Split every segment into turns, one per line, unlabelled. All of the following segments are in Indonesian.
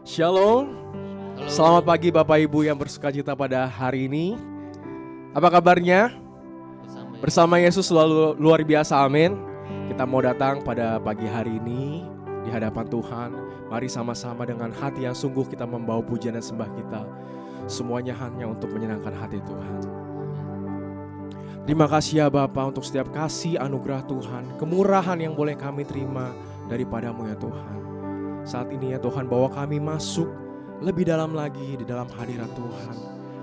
Shalom. Selamat pagi Bapak Ibu yang bersukacita pada hari ini. Apa kabarnya? Bersama Yesus selalu luar biasa, amin. Kita mau datang pada pagi hari ini di hadapan Tuhan. Mari sama-sama dengan hati yang sungguh kita membawa pujian dan sembah kita. Semuanya hanya untuk menyenangkan hati Tuhan. Terima kasih ya Bapa untuk setiap kasih anugerah Tuhan, kemurahan yang boleh kami terima daripadamu ya Tuhan. Saat ini ya Tuhan, bawa kami masuk lebih dalam lagi di dalam hadirat Tuhan.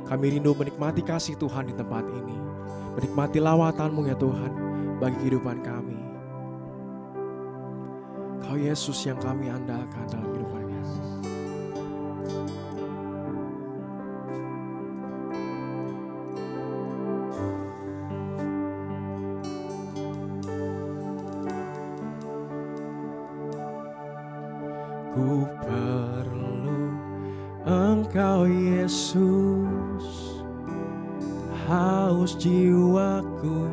Kami rindu menikmati kasih Tuhan di tempat ini, menikmati lawatan-Mu ya Tuhan bagi kehidupan kami. Kau Yesus yang kami andalkan dalam kehidupan kami. Ku perlu Engkau Yesus, haus jiwaku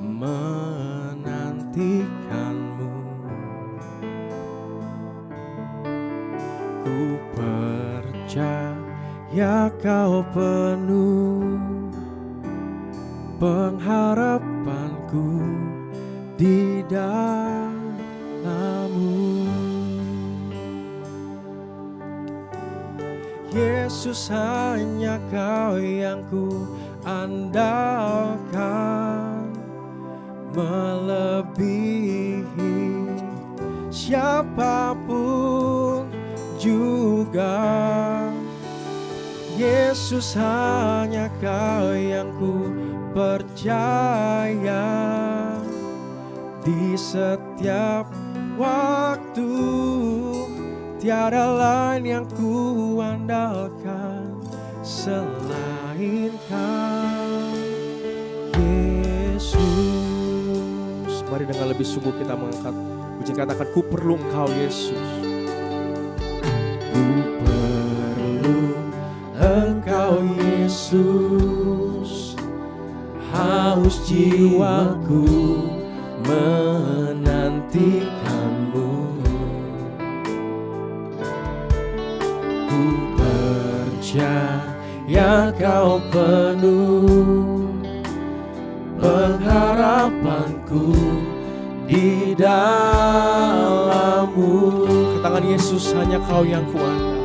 menantikan-Mu. Ku percaya Kau penuh pengharapanku di dalam-Mu. Yesus, hanya Kau yang ku andalkan, melebihi siapapun juga. Yesus, hanya Kau yang ku percaya di setiap waktu. Tiada lain yang ku andalkan selain Kau, Yesus. Mari dengan lebih sungguh kita mengangkat pujian, katakan ku perlu Engkau Yesus. Ku perlu Engkau Yesus, haus jiwaku menantikan-Mu. Ku percaya Kau penuh pengharapanku di dalam-Mu. Katakan Yesus, hanya Kau yang ku andalkan.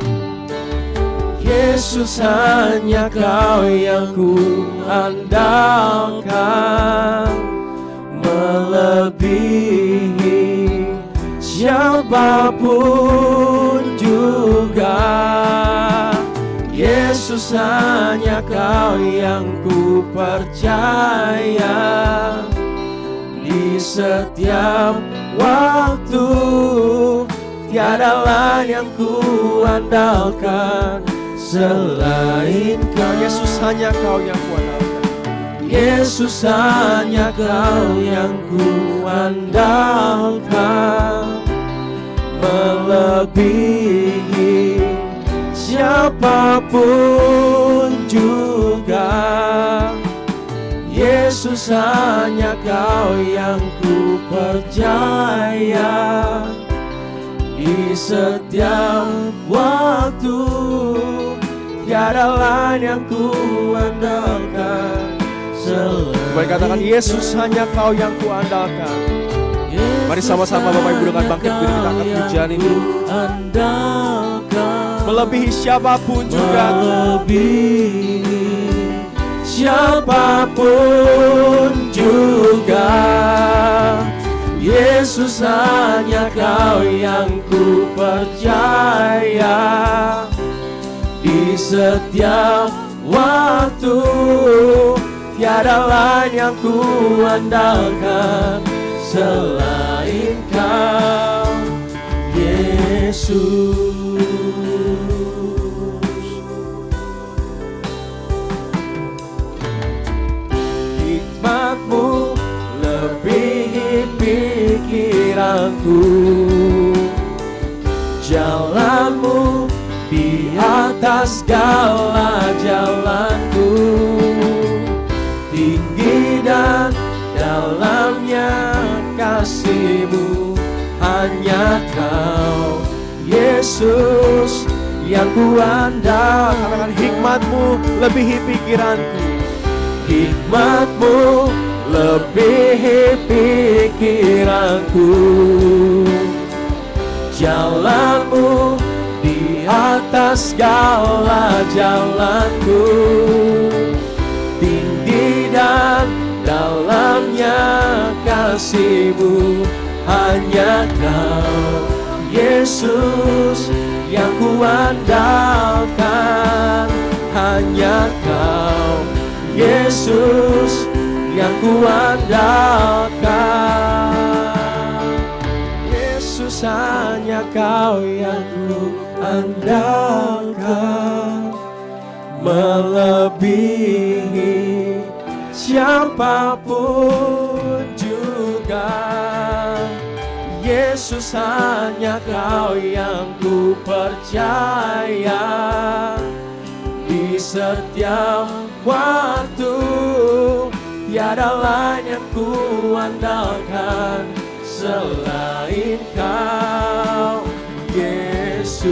Yesus, hanya Kau yang ku andalkan, melebihi siapapun juga. Yesus, hanya Kau yang ku percaya di setiap waktu. Tiada lain yang ku andalkan selain Kau. Yesus, hanya Kau yang ku andalkan. Yesus, hanya Kau yang ku andalkan, melebihi siapapun juga. Yesus, hanya Kau yang ku percaya di setiap waktu. Tiada lain yang ku andalkan selain. Mari katakan Yesus, hanya Kau yang ku andalkan. Mari sama-sama Bapak Ibu dengan bangkit berdiri kita angkat pujian ini. Melebihi siapapun juga. Melebihi siapapun juga. Yesus, hanya Kau yang ku percaya di setiap waktu. Tiada lain yang ku andalkan selain Kau, Yesus. Hikmat-Mu lebihi pikiranku, jalan-Mu di atas segala jalanku. Tinggi dan dalamnya kasih-Mu, hanya Kau Yesus yang ku andalkan.
Katakan hikmat-Mu lebihi pikiranku.
Hikmat-Mu lebihi pikiranku. Jalan-Mu di atas segala jalanku. Tinggi dan dalamnya kasih-Mu. Hanya Kau Yesus yang ku andalkan. Hanya Kau Yesus yang ku andalkan. Yesus, hanya Kau yang ku andalkan. Melebihi siapapun juga. Yesus, hanya Kau yang ku percaya. Di setiap waktu tiada lain yang ku andalkan selain Kau Yesus.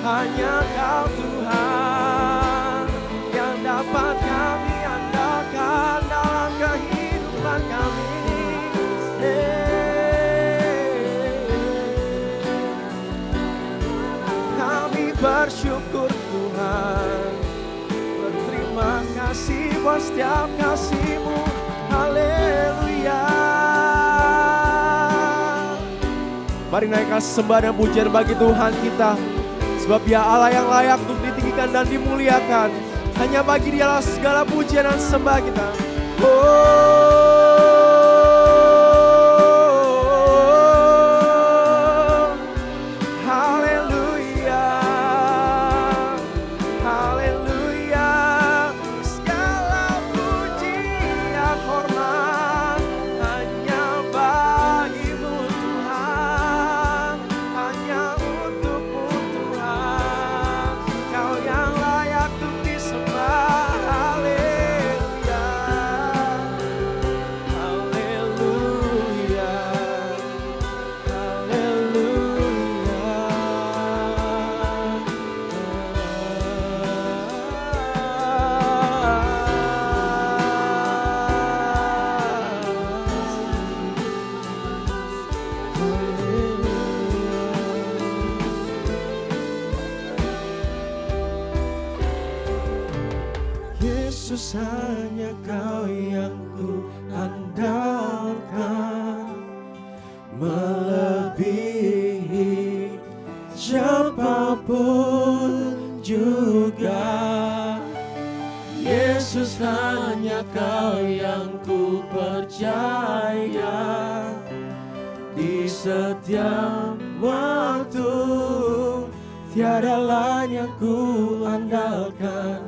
Hanya Kau Tuhan yang dapat kami andalkan dalam kehidupan kami. Kami bersyukur Tuhan, berterima kasih buat setiap kasih-Mu. Haleluya. Mari naikkan sembah dan pujian bagi Tuhan kita. Sebab Dia Allah yang layak untuk ditinggikan dan dimuliakan. Hanya bagi Dialah segala pujian dan sembah kita. Haleluya. Haleluya. Segala pujian hormat hanya bagi-Mu Tuhan. Hanya untuk-Mu Tuhan. Kau yang layak untuk disembah. Haleluya. Haleluya. Yesus, hanya Kau yang ku andalkan. Melebihi siapapun juga. Yesus, hanya Kau yang ku percaya. Di setiap waktu tiada lain yang ku andalkan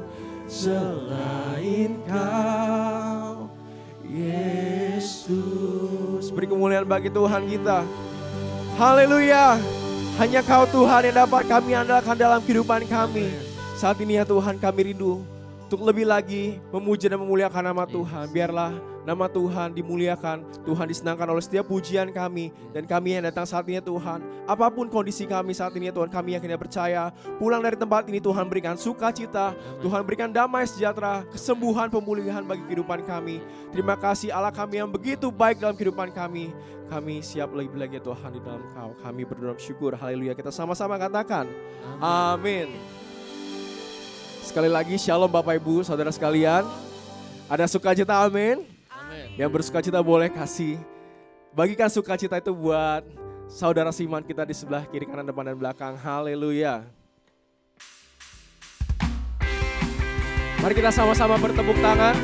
selain Kau Yesus.
Beri kemuliaan bagi Tuhan kita. Haleluya. Hanya Kau Tuhan yang dapat kami andalkan dalam kehidupan kami. Saat ini ya Tuhan, kami rindu untuk lebih lagi memuji dan memuliakan nama Tuhan. Biarlah nama Tuhan dimuliakan, Tuhan disenangkan oleh setiap pujian kami. Dan kami yang datang saat ini ya Tuhan, apapun kondisi kami saat ini ya Tuhan, kami yakin dan percaya pulang dari tempat ini Tuhan berikan sukacita, Tuhan berikan damai sejahtera, kesembuhan, pemulihan bagi kehidupan kami. Terima kasih Allah kami yang begitu baik dalam kehidupan kami. Kami siap lebih lagi ya Tuhan di dalam Kau. Kami berdoa syukur, haleluya. Kita sama-sama katakan amin. Sekali lagi shalom Bapak Ibu Saudara sekalian. Ada sukacita amin. Yang bersukacita boleh kasih. Bagikan sukacita itu buat saudara seiman kita di sebelah kiri, kanan, depan, dan belakang. Haleluya. Mari kita sama-sama bertepuk tangan.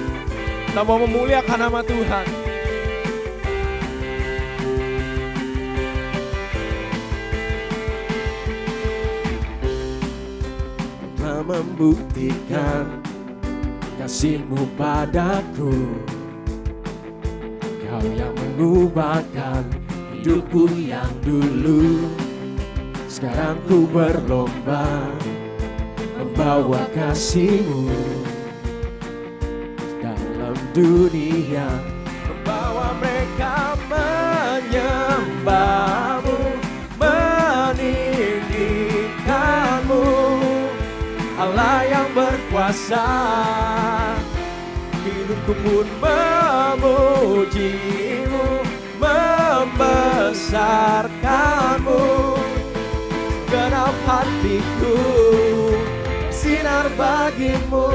Kita mau memuliakan nama Tuhan.
Telah membuktikan kasih-Mu padaku. Kau yang mengubahkan hidupku yang dulu. Sekarang ku berlomba membawa kasih-Mu dalam dunia, membawa mereka
menyembahmu, meninggikanmu, Allah yang berkuasa. Hidupku pun memujimu, membesarkanmu. Genap hatiku bersinar bagimu.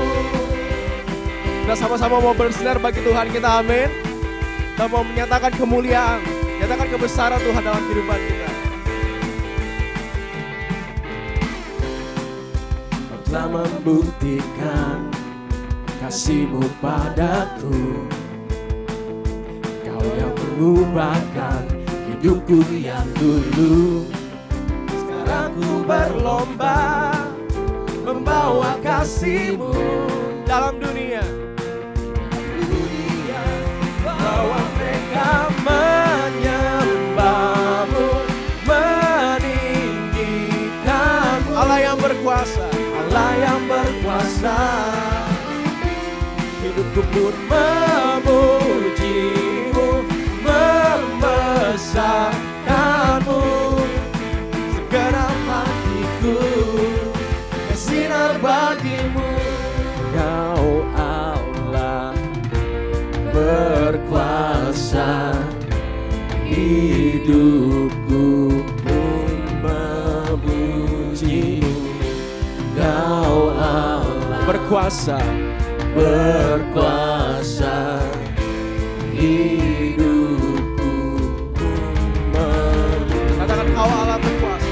Kita sama-sama mau bersinar bagi Tuhan kita, amin. Kita mau menyatakan kemuliaan, menyatakan kebesaran Tuhan dalam kehidupan kita.
Kau telah membuktikan kasih-Mu padaku, Kau yang mengubahkan hidupku yang dulu.
Sekarang ku berlomba membawa kasih-Mu dalam dunia. Bahwa mereka menyembahmu, meninggikanmu. Allah yang berkuasa, Allah yang berkuasa. Hidupku pun memujimu, membesarkanmu. Segenap hatiku bersinar bagimu.
Kau Allah berkuasa, hidupku pun memujimu. Kau Allah
Berkuasa,
berkuasa, hidupku pun memujimu.
katakan Kau Allah berkuasa.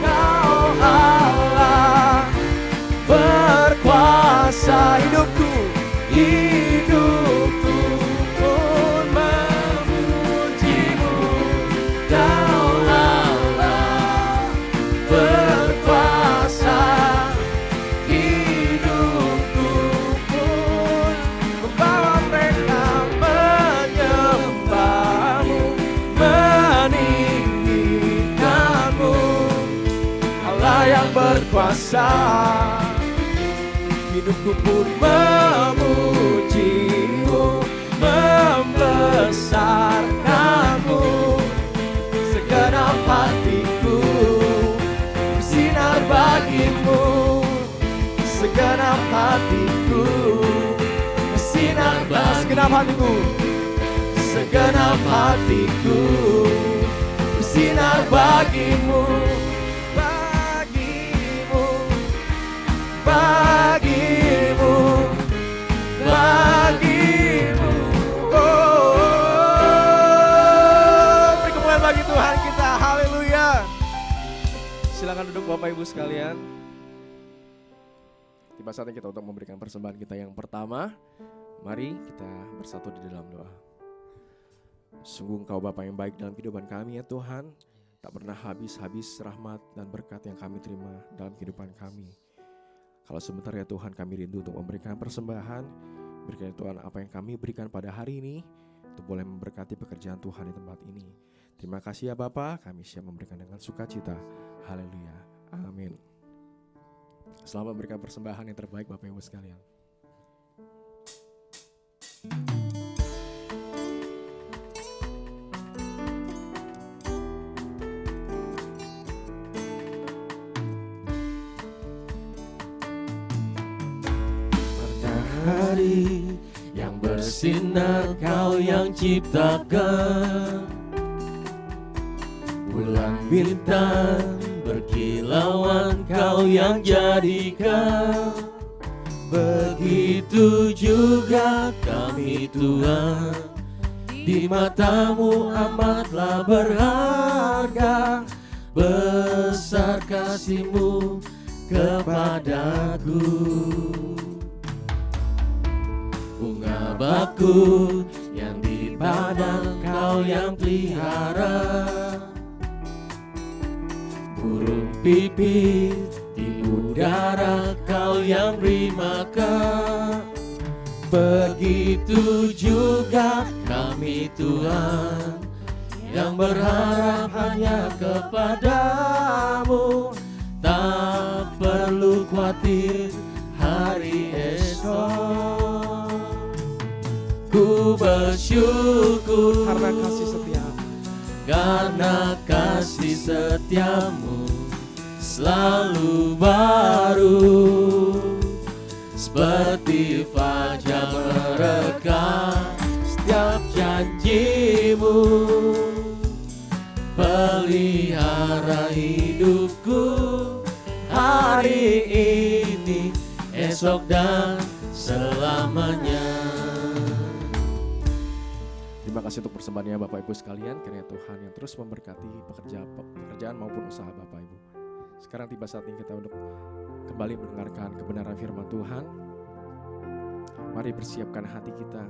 Kau Allah berkuasa, hidupku pun memujimu. Kau Allah berkuasa, hidupku pun
Membawa mereka menyembahmu, meninggikanmu. Allah yang berkuasa. Hidupku pun memujimu, membesarkanmu. Segenap hatiku bersinar bagimu. Segenap hatiku bersinar bagimu. Segenap hatiku, segenap hatiku bersinar bagimu. Bagimu, bagimu, oh, beri kemuliaan bagi Tuhan kita, haleluya. Silakan duduk Bapak Ibu sekalian. Tiba saatnya kita untuk memberikan persembahan kita yang pertama. Mari kita bersatu di dalam doa. Sungguh Engkau Bapa yang baik dalam kehidupan kami ya Tuhan. Tak pernah habis-habis rahmat dan berkat yang kami terima dalam kehidupan kami. Kalau sebentar ya Tuhan kami rindu untuk memberikan persembahan. Berikan Tuhan apa yang kami berikan pada hari ini untuk boleh memberkati pekerjaan Tuhan di tempat ini. Terima kasih ya Bapa, kami siap memberikan dengan sukacita. Haleluya, amin. Selamat memberikan persembahan yang terbaik Bapak Ibu sekalian.
Matahari yang bersinar Kau yang ciptakan, bulan bintang berkilauan Kau yang jadikan. Begitu juga kami Tuhan, di matamu amatlah berharga. Besar kasih-Mu kepadaku. Bunga bakul yang di padang Kau yang pelihara, burung pipit di udara Kau yang beri makan. Begitu juga kami Tuhan, yang berharap hanya kepadamu. Tak perlu khawatir hari esok. Ku bersyukur
karena kasih setiamu,
karena kasih setiamu selalu baru, seperti fajar merekam setiap janjimu. Pelihara hidupku hari ini, esok dan selamanya.
Terima kasih untuk persembahannya Bapak Ibu sekalian. Kiranya Tuhan yang terus memberkati pekerjaan maupun usaha Bapak Ibu. Sekarang tiba saatnya kita untuk kembali mendengarkan kebenaran firman Tuhan. Mari persiapkan hati kita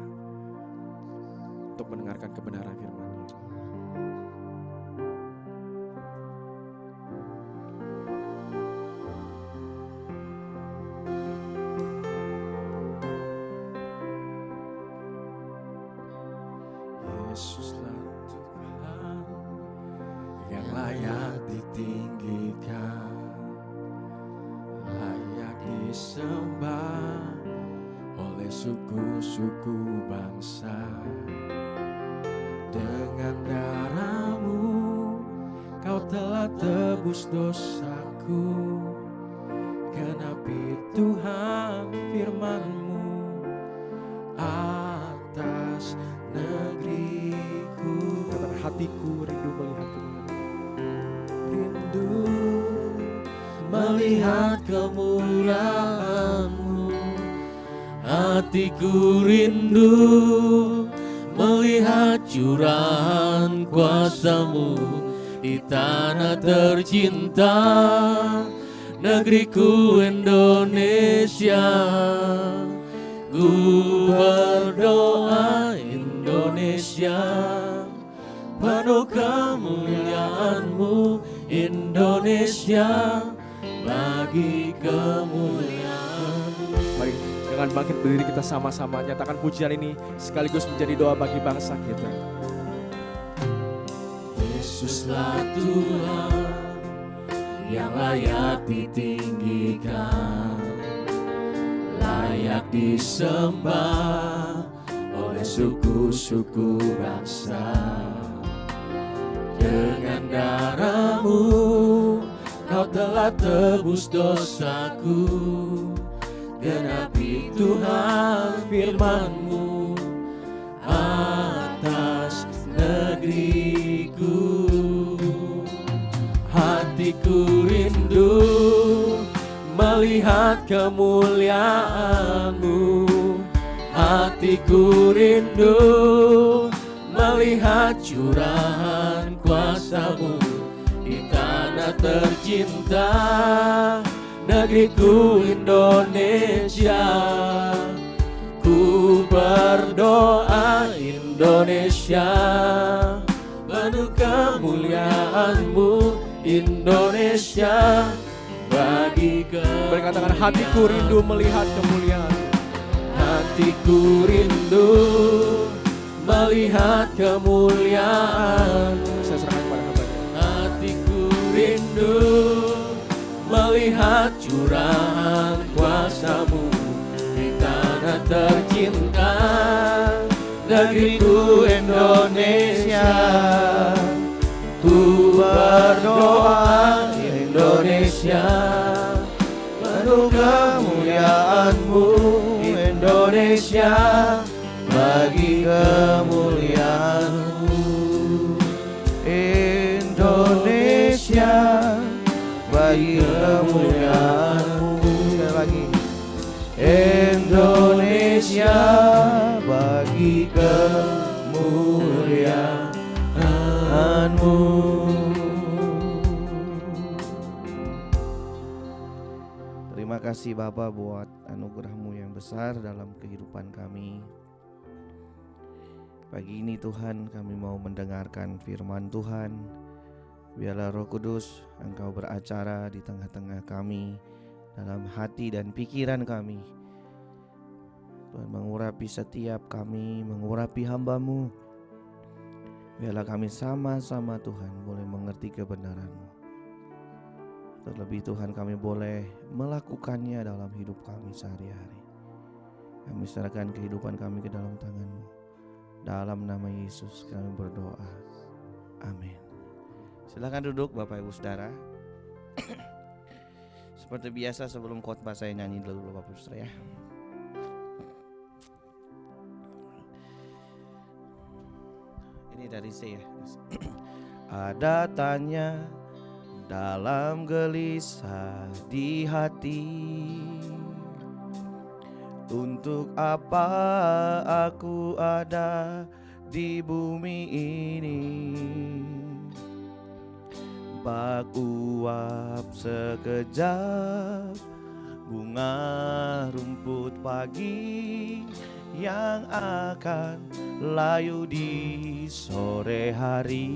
untuk mendengarkan kebenaran firman-Nya. Yesuslah Tuhan yang layak ditinggikan, layak disembah oleh suku-suku bangsa. Dengan darah-Mu Kau telah tebus dosaku. Genapi Tuhan firman-Mu atas negeriku. Katakan, hatiku rindu melihat kemuliaan-Mu. Rindu melihat kemuliaan-Mu. Hatiku rindu melihat curahan kuasa-Mu di tanah tercinta, negeriku Indonesia. Ku berdoa Indonesia, penuh kemuliaan-Mu Indonesia, bagi kemuliaan-Mu. Mari dengan bangkit berdiri kita sama-sama nyatakan pujian ini sekaligus menjadi doa bagi bangsa kita. Yesuslah Tuhan yang layak ditinggikan, layak disembah oleh suku-suku bangsa. Dengan darah-Mu Kau telah tebus dosaku. Genapi Tuhan firman-Mu atas negeriku. Hatiku rindu melihat kemuliaan-Mu. Hatiku rindu melihat curahan kuasa-Mu di tanah tercinta, negeriku Indonesia. Ku berdoa Indonesia, penuh kemuliaan-Mu Indonesia, bagi kemuliaan. Berkatakan, hatiku rindu melihat kemuliaan. Hatiku rindu melihat kemuliaan. Saya serahkan kepada hamba-Nya. Hatiku rindu melihat curahan kuasa-Mu di tanah tercinta, negeriku Indonesia. Ku berdoa Indonesia, penuh kemuliaan-Mu Indonesia, bagi kemuliaan-Mu. Indonesia, bagi kemuliaan-Mu. Sekali lagi, Indonesia, bagi kemuliaan-Mu.
Terima kasih Bapa buat anugerah-Mu yang besar dalam kehidupan kami. Pagi ini Tuhan, kami mau mendengarkan firman Tuhan. Biarlah Roh Kudus Engkau beracara di tengah-tengah kami, dalam hati dan pikiran kami. Tuhan, mengurapi setiap kami, mengurapi hamba-Mu. Biarlah kami sama-sama Tuhan boleh mengerti kebenaran-Mu. Terlebih Tuhan, kami boleh melakukannya dalam hidup kami sehari-hari. Kami serahkan kehidupan kami ke dalam tangan-Mu. Dalam nama Yesus kami berdoa. Amin. Silakan duduk Bapak Ibu Saudara. Seperti biasa sebelum khotbah saya nyanyi dulu Bapak Ibu Saudara ya. Ini dari saya. Ada tanya dalam gelisah di hati, untuk apa aku ada di bumi ini? Bak uap sekejap, bunga rumput pagi yang akan layu di sore hari.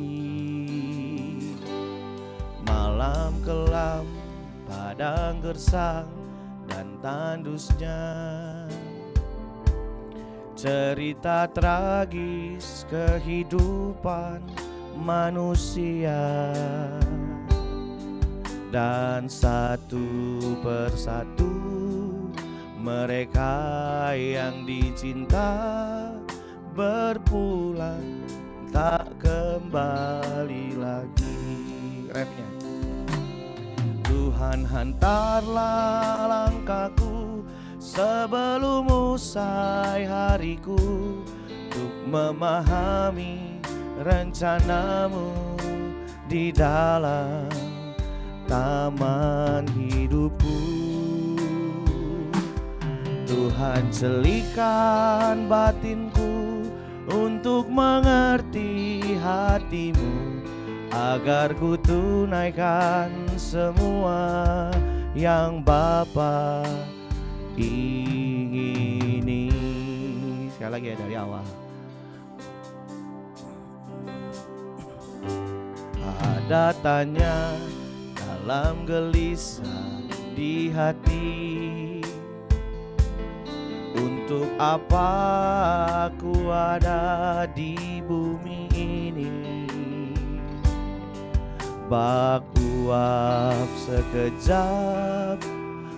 Malam kelam, padang gersang dan tandusnya, cerita tragis kehidupan manusia. Dan satu persatu mereka yang dicinta berpulang tak kembali lagi. Refnya. Tuhan hantarlah langkahku sebelum usai hariku, untuk memahami rencanamu di dalam taman hidupku. Tuhan celikan batinku untuk mengerti hatimu, agar ku tunaikan semua yang Bapa ingini. Sekali lagi ya dari awal. Ada tanya dalam gelisah di hati, untuk apa aku ada di bumi ini? Bak uap sekejap,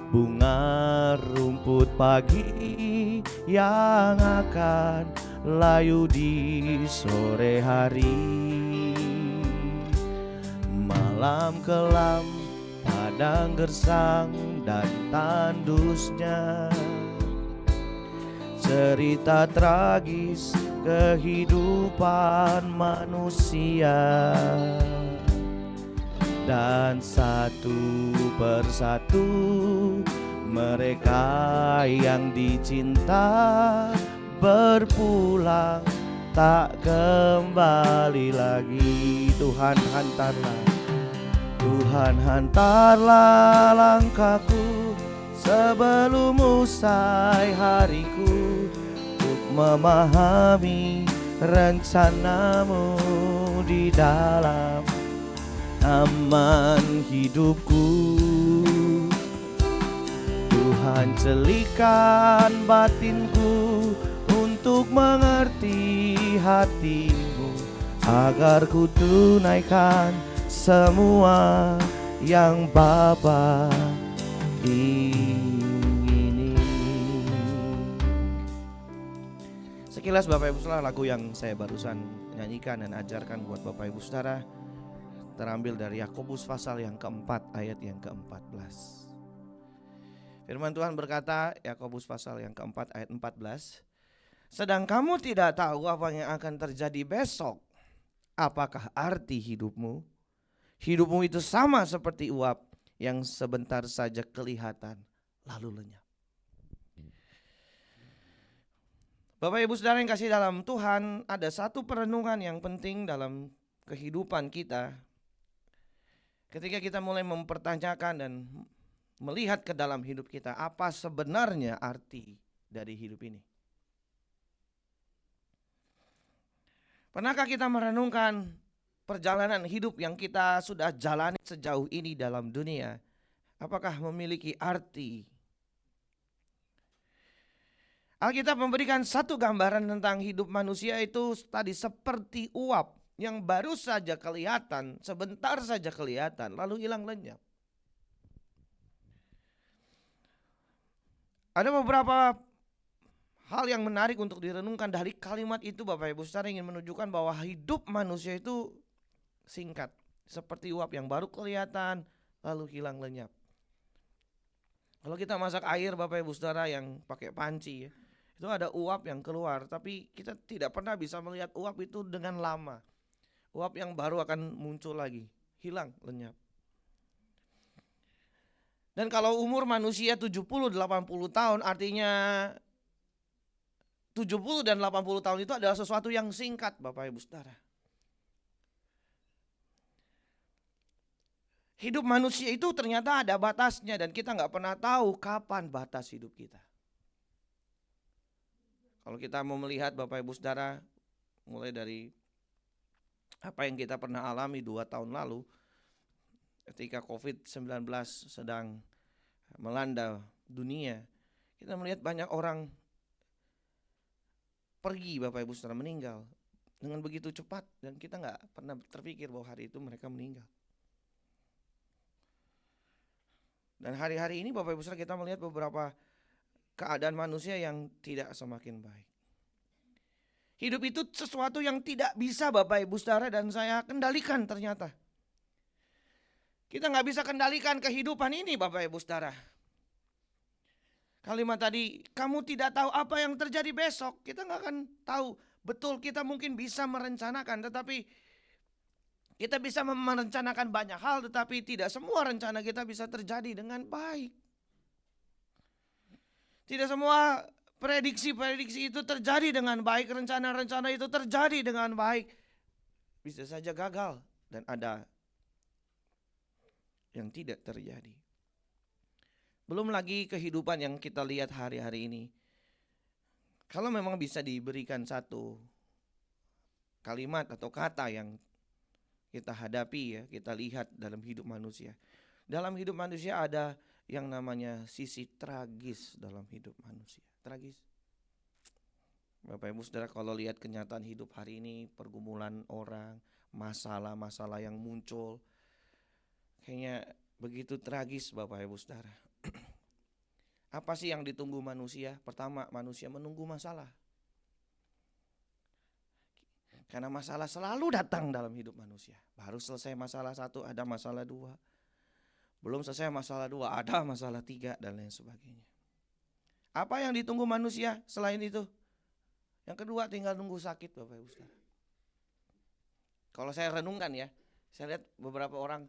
bunga rumput pagi yang akan layu di sore hari. Malam kelam, padang gersang dan tandusnya, cerita tragis kehidupan manusia. Dan satu persatu mereka yang dicinta berpulang tak kembali lagi. Tuhan hantarlah langkahku sebelum usai hariku, untuk memahami rencanamu di dalam taman hidupku. Tuhan celikan batinku untuk mengerti hatimu, agar ku tunaikan semua yang Bapa ingini. Sekilas Bapak Ibu Saudara, lagu yang saya barusan nyanyikan dan ajarkan buat Bapak Ibu Saudara terambil dari Yakobus pasal yang keempat ayat yang ke-14. Firman Tuhan berkata, Yakobus pasal yang keempat ayat 14, sedang kamu tidak tahu apa yang akan terjadi besok. Apakah arti hidupmu? Hidupmu itu sama seperti uap yang sebentar saja kelihatan lalu lenyap. Bapak Ibu Saudara yang kasih dalam Tuhan, ada satu perenungan yang penting dalam kehidupan kita. Ketika kita mulai mempertanyakan dan melihat ke dalam hidup kita, apa sebenarnya arti dari hidup ini? Pernahkah kita merenungkan perjalanan hidup yang kita sudah jalani sejauh ini dalam dunia? Apakah memiliki arti? Alkitab memberikan satu gambaran tentang hidup manusia itu tadi seperti uap yang baru saja kelihatan, sebentar saja kelihatan, lalu hilang lenyap. Ada beberapa hal yang menarik untuk direnungkan dari kalimat itu. Bapak Ibu Saudara, ingin menunjukkan bahwa hidup manusia itu singkat, seperti uap yang baru kelihatan lalu hilang lenyap. Kalau kita masak air Bapak Ibu Saudara yang pakai panci ya, itu ada uap yang keluar, tapi kita tidak pernah bisa melihat uap itu dengan lama. Uap yang baru akan muncul lagi, hilang lenyap. Dan kalau umur manusia 70-80 tahun, artinya 70 dan 80 tahun itu adalah sesuatu yang singkat Bapak Ibu Saudara. Hidup manusia itu ternyata ada batasnya dan kita gak pernah tahu kapan batas hidup kita. Kalau kita mau melihat Bapak Ibu Saudara, mulai dari apa yang kita pernah alami 2 tahun lalu, ketika COVID-19 sedang melanda dunia, kita melihat banyak orang pergi Bapak Ibu Saudara, meninggal dengan begitu cepat dan kita gak pernah terpikir bahwa hari itu mereka meninggal. Dan hari-hari ini Bapak Ibu Saudara kita melihat beberapa keadaan manusia yang tidak semakin baik. Hidup itu sesuatu yang tidak bisa Bapak Ibu Saudara dan saya kendalikan ternyata. Kita gak bisa kendalikan kehidupan ini Bapak Ibu Saudara. Kalimat tadi, kamu tidak tahu apa yang terjadi besok. Kita gak akan tahu. Betul, kita mungkin bisa merencanakan, tetapi kita bisa merencanakan banyak hal, tetapi tidak semua rencana kita bisa terjadi dengan baik. Tidak semua prediksi-prediksi itu terjadi dengan baik. Rencana-rencana itu terjadi dengan baik. Bisa saja gagal dan ada yang tidak terjadi. Belum lagi kehidupan yang kita lihat hari-hari ini. Kalau memang bisa diberikan satu kalimat atau kata yang kita hadapi ya, kita lihat dalam hidup manusia. Dalam hidup manusia ada yang namanya sisi tragis dalam hidup manusia. Tragis. Bapak Ibu Saudara, kalau lihat kenyataan hidup hari ini, pergumulan orang, masalah-masalah yang muncul, kayaknya begitu tragis Bapak Ibu Saudara. Apa sih yang ditunggu manusia? Pertama, manusia menunggu masalah. Karena masalah selalu datang dalam hidup manusia. Baru selesai masalah 1, ada masalah 2. Belum selesai masalah 2, ada masalah 3 dan lain sebagainya. Apa yang ditunggu manusia selain itu? Yang kedua, tinggal nunggu sakit Bapak Ibu Saudara. Kalau saya renungkan ya, saya lihat beberapa orang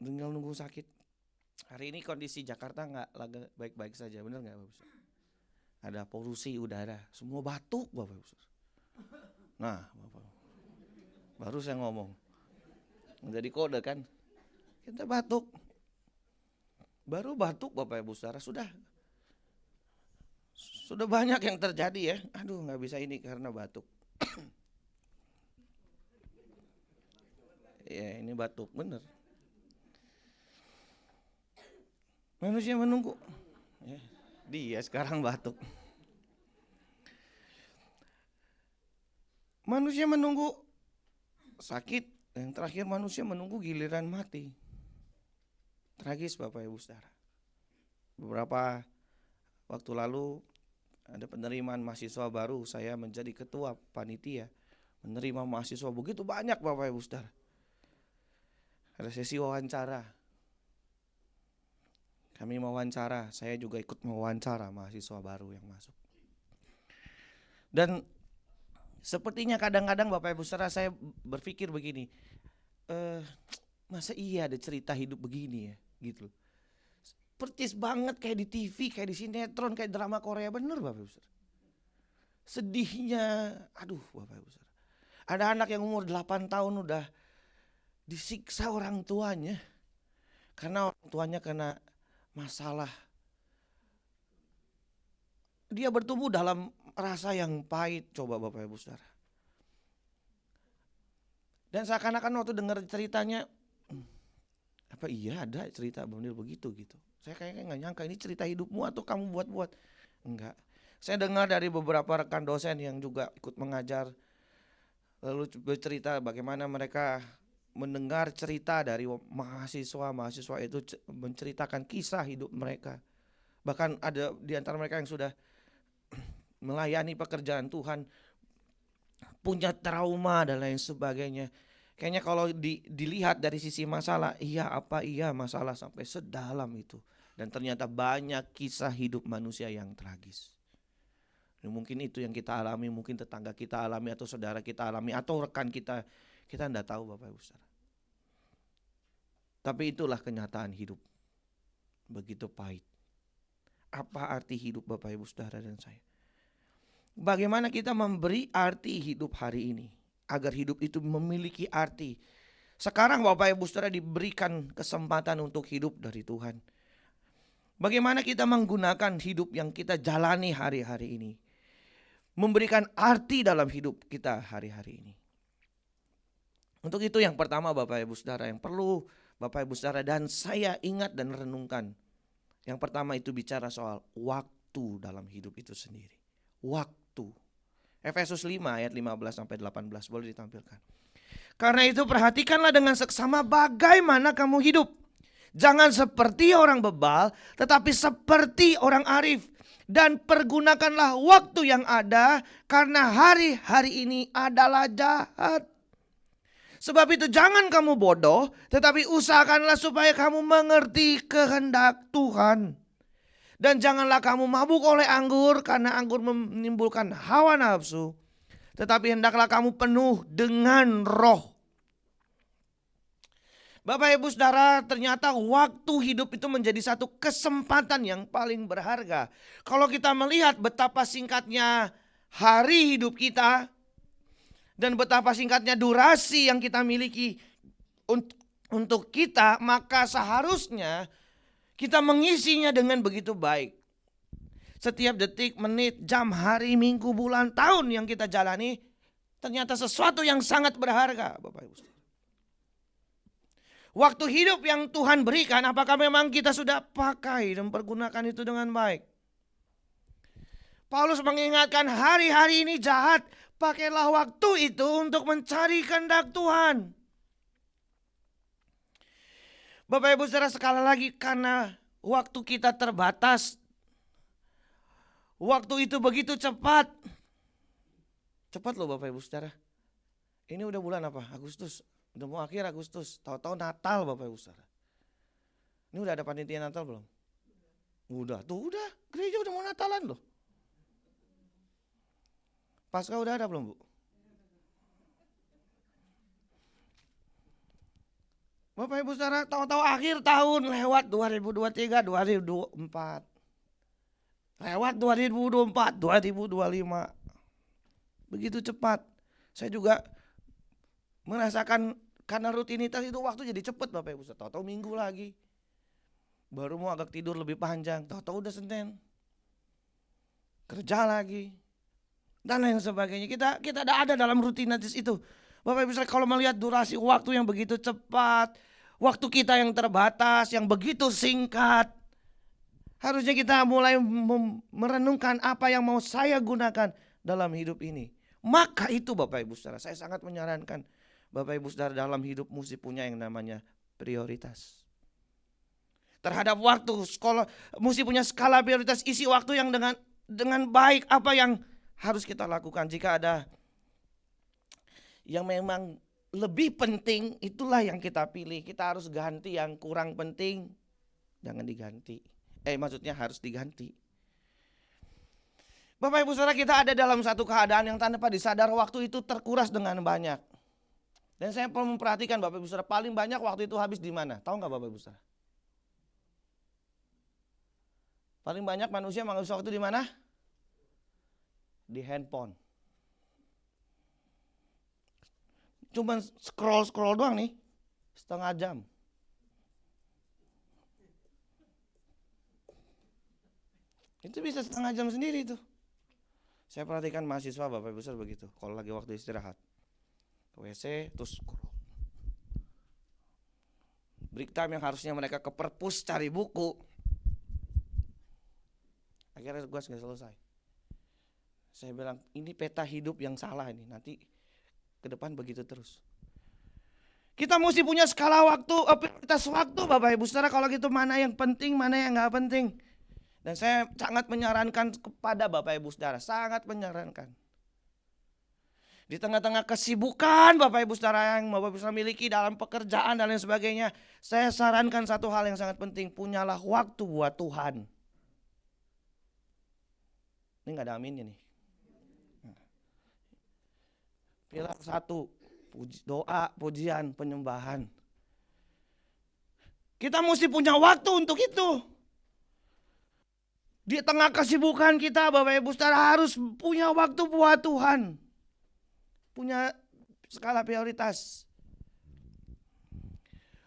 tinggal nunggu sakit. Hari ini kondisi Jakarta gak lagi baik-baik saja, benar gak Bapak Ibu Saudara? Ada polusi udara, semua batuk Bapak Ibu Saudara. Nah Bapak, baru saya ngomong, jadi kode kan, kita batuk. Baru batuk Bapak Ibu Saudara, sudah banyak yang terjadi ya. Aduh gak bisa ini karena batuk. Ya ini batuk bener. Manusia menunggu ya. Dia sekarang batuk. Manusia menunggu sakit. Yang terakhir manusia menunggu giliran mati. Tragis Bapak Ibu Saudara. Beberapa waktu lalu ada penerimaan mahasiswa baru. Saya menjadi ketua panitia menerima mahasiswa begitu banyak Bapak Ibu Saudara. Ada sesi wawancara. Kami mewawancara, saya juga ikut mewawancara mahasiswa baru yang masuk. Dan sepertinya kadang-kadang Bapak Ibu Saudara saya berpikir begini, masa iya ada cerita hidup begini ya gitu. Percis banget kayak di TV, kayak di sinetron, kayak drama Korea, bener Bapak Ibu Saudara. Sedihnya, aduh Bapak Ibu Saudara. Ada anak yang umur 8 tahun udah disiksa orang tuanya karena orang tuanya kena masalah. Dia bertumbuh dalam rasa yang pahit, coba Bapak Ibu Saudara. Dan seakan-akan waktu dengar ceritanya, apa iya ada cerita benar begitu gitu. Saya kayaknya gak nyangka ini cerita hidupmu atau kamu buat-buat. Enggak. Saya dengar dari beberapa rekan dosen yang juga ikut mengajar, lalu bercerita bagaimana mereka mendengar cerita dari mahasiswa itu menceritakan kisah hidup mereka. Bahkan ada di antara mereka yang sudah melayani pekerjaan Tuhan punya trauma dan lain sebagainya. Kayaknya kalau dilihat dari sisi masalah, iya masalah sampai sedalam itu. Dan ternyata banyak kisah hidup manusia yang tragis. Mungkin itu yang kita alami, mungkin tetangga kita alami, atau saudara kita alami, atau rekan kita enggak tahu Bapak Ibu Saudara. Tapi itulah kenyataan hidup. Begitu pahit. Apa arti hidup Bapak Ibu Saudara dan saya? Bagaimana kita memberi arti hidup hari ini, agar hidup itu memiliki arti. Sekarang Bapak Ibu Saudara diberikan kesempatan untuk hidup dari Tuhan. Bagaimana kita menggunakan hidup yang kita jalani hari-hari ini, memberikan arti dalam hidup kita hari-hari ini. Untuk itu yang pertama Bapak Ibu Saudara, yang perlu Bapak Ibu Saudara dan saya ingat dan renungkan. Yang pertama itu bicara soal waktu dalam hidup itu sendiri. Waktu. Efesus 5 ayat 15 sampai 18 boleh ditampilkan. Karena itu perhatikanlah dengan seksama bagaimana kamu hidup. Jangan seperti orang bebal, tetapi seperti orang arif. Dan pergunakanlah waktu yang ada, karena hari-hari ini adalah jahat. Sebab itu jangan kamu bodoh, tetapi usahakanlah supaya kamu mengerti kehendak Tuhan. Dan janganlah kamu mabuk oleh anggur, karena anggur menimbulkan hawa nafsu. Tetapi hendaklah kamu penuh dengan roh. Bapak Ibu Saudara, ternyata waktu hidup itu menjadi satu kesempatan yang paling berharga. Kalau kita melihat betapa singkatnya hari hidup kita dan betapa singkatnya durasi yang kita miliki untuk kita, maka seharusnya kita mengisinya dengan begitu baik. Setiap detik, menit, jam, hari, minggu, bulan, tahun yang kita jalani ternyata sesuatu yang sangat berharga, Bapak Ibu Saudara. Waktu hidup yang Tuhan berikan, apakah memang kita sudah pakai dan pergunakan itu dengan baik? Paulus mengingatkan hari-hari ini jahat. Pakailah waktu itu untuk mencari kehendak Tuhan. Bapak Ibu Saudara, sekali lagi karena waktu kita terbatas. Waktu itu begitu cepat. Cepat loh Bapak Ibu Saudara. Ini udah bulan apa? Agustus. Udah mau akhir Agustus, tahu-tahu Natal Bapak Ibu Saudara. Ini udah ada panitia Natal belum? Udah, gereja udah mau Natalan loh. Paskah udah ada belum Bu? Bapak Ibu Saudara, tahu-tahu akhir tahun lewat 2023, 2024. Lewat 2024, 2025. Begitu cepat. Saya juga merasakan karena rutinitas itu waktu jadi cepat Bapak Ibu Saudara. Tahu-tahu minggu lagi. Baru mau agak tidur lebih panjang. Tahu-tahu udah Senin. Kerja lagi. Dan lain sebagainya. Kita ada dalam rutinitas itu. Bapak Ibu Saudara, kalau melihat durasi waktu yang begitu cepat. Waktu kita yang terbatas, yang begitu singkat. Harusnya kita mulai merenungkan apa yang mau saya gunakan dalam hidup ini. Maka itu Bapak Ibu Saudara, saya sangat menyarankan Bapak Ibu Saudara dalam hidup mesti punya yang namanya prioritas. Terhadap waktu, sekolah mesti punya skala prioritas, isi waktu yang dengan baik. Apa yang harus kita lakukan? Jika ada yang memang lebih penting, itulah yang kita pilih. Kita harus ganti yang kurang penting, jangan diganti. Maksudnya harus diganti. Bapak Ibu Saudara, kita ada dalam satu keadaan yang tanpa disadar waktu itu terkuras dengan banyak. Dan saya perlu memperhatikan Bapak Ibu Saudara, paling banyak waktu itu habis di mana? Tahu nggak Bapak Ibu Saudara? Paling banyak manusia menghabiskan waktu di mana? Di handphone. Cuman scroll doang nih, setengah jam. Itu bisa setengah jam sendiri tuh. Saya perhatikan mahasiswa Bapak Ibu Saudara begitu. Kalau lagi waktu istirahat, ke WC terus scroll. Break time yang harusnya mereka ke perpus cari buku, akhirnya tugas gak selesai. Saya bilang ini peta hidup yang salah ini. Nanti ke depan begitu terus. Kita mesti punya skala waktu, prioritas waktu Bapak Ibu Saudara. Kalau gitu mana yang penting, mana yang gak penting. Dan saya sangat menyarankan kepada Bapak Ibu Saudara, sangat menyarankan. Di tengah-tengah kesibukan Bapak Ibu Saudara yang Bapak Ibu Saudara miliki dalam pekerjaan dan lain sebagainya, saya sarankan satu hal yang sangat penting, punyalah waktu buat Tuhan. Ini gak ada aminnya nih. Pilar 1, doa, pujian, penyembahan. Kita mesti punya waktu untuk itu. Di tengah kesibukan kita Bapak Ibu Saudara harus punya waktu buat Tuhan. Punya skala prioritas.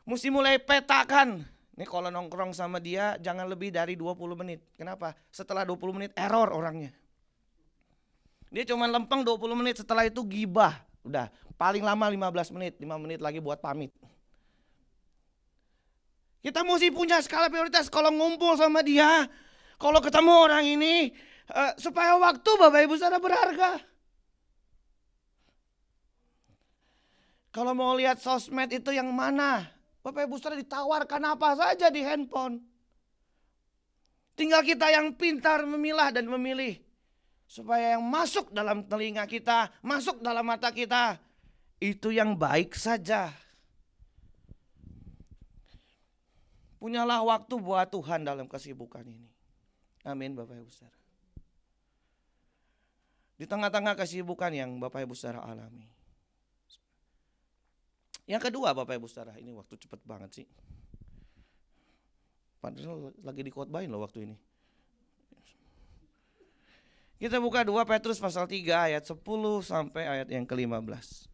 Mesti mulai petakan. Nih kalau nongkrong sama dia jangan lebih dari 20 menit. Kenapa? Setelah 20 menit error orangnya. Dia cuma lempeng 20 menit, setelah itu gibah. Udah, paling lama 15 menit, 5 menit lagi buat pamit. Kita mesti punya skala prioritas kalau ngumpul sama dia. Kalau ketemu orang ini, supaya waktu Bapak Ibu Saudara berharga. Kalau mau lihat sosmed itu yang mana? Bapak Ibu Saudara ditawarkan apa saja di handphone. Tinggal kita yang pintar memilah dan memilih. Supaya yang masuk dalam telinga kita, masuk dalam mata kita, itu yang baik saja. Punyalah waktu buat Tuhan dalam kesibukan ini. Amin Bapak Ibu Saudara. Di tengah-tengah kesibukan yang Bapak Ibu Saudara alami. Yang kedua Bapak Ibu Saudara, ini waktu cepet banget sih. Padahal lagi dikhotbahin loh waktu ini. Kita buka 2 Petrus pasal 3 ayat 10 sampai ayat yang ke-15.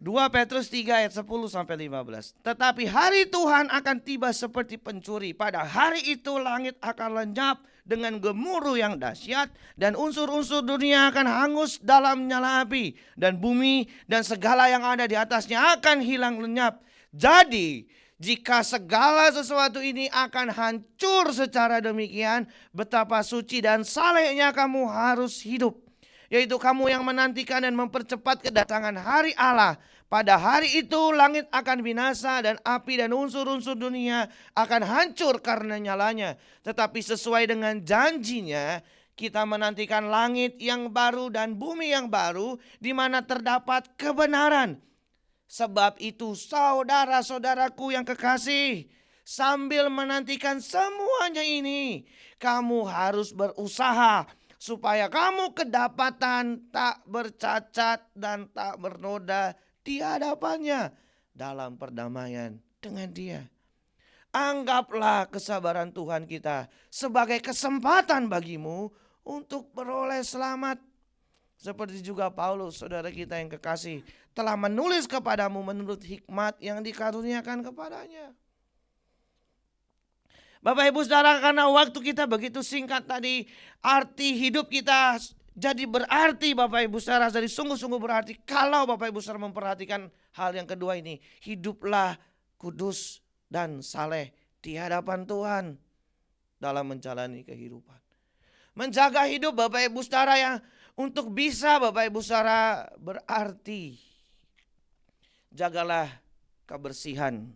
2 Petrus 3 ayat 10 sampai 15. Tetapi hari Tuhan akan tiba seperti pencuri. Pada hari itu langit akan lenyap dengan gemuruh yang dahsyat dan unsur-unsur dunia akan hangus dalam nyala api dan bumi dan segala yang ada di atasnya akan hilang lenyap. Jadi jika segala sesuatu ini akan hancur secara demikian, betapa suci dan salehnya kamu harus hidup. Yaitu kamu yang menantikan dan mempercepat kedatangan hari Allah. Pada hari itu langit akan binasa dan api dan unsur-unsur dunia akan hancur karena nyalanya. Tetapi sesuai dengan janjinya, kita menantikan langit yang baru dan bumi yang baru di mana terdapat kebenaran. Sebab itu saudara-saudaraku yang kekasih, sambil menantikan semuanya ini, kamu harus berusaha supaya kamu kedapatan tak bercacat dan tak bernoda di hadapannya dalam perdamaian dengan Dia. Anggaplah kesabaran Tuhan kita sebagai kesempatan bagimu untuk beroleh selamat. Seperti juga Paulus, saudara kita yang kekasih, telah menulis kepadamu menurut hikmat yang dikaruniakan kepadanya. Bapak Ibu Saudara, karena waktu kita begitu singkat tadi, arti hidup kita jadi berarti Bapak Ibu Saudara, jadi sungguh-sungguh berarti kalau Bapak Ibu Saudara memperhatikan hal yang kedua ini. Hiduplah kudus dan saleh di hadapan Tuhan dalam menjalani kehidupan. Menjaga hidup Bapak Ibu Saudara yang untuk bisa Bapak Ibu Saudara berarti jagalah kebersihan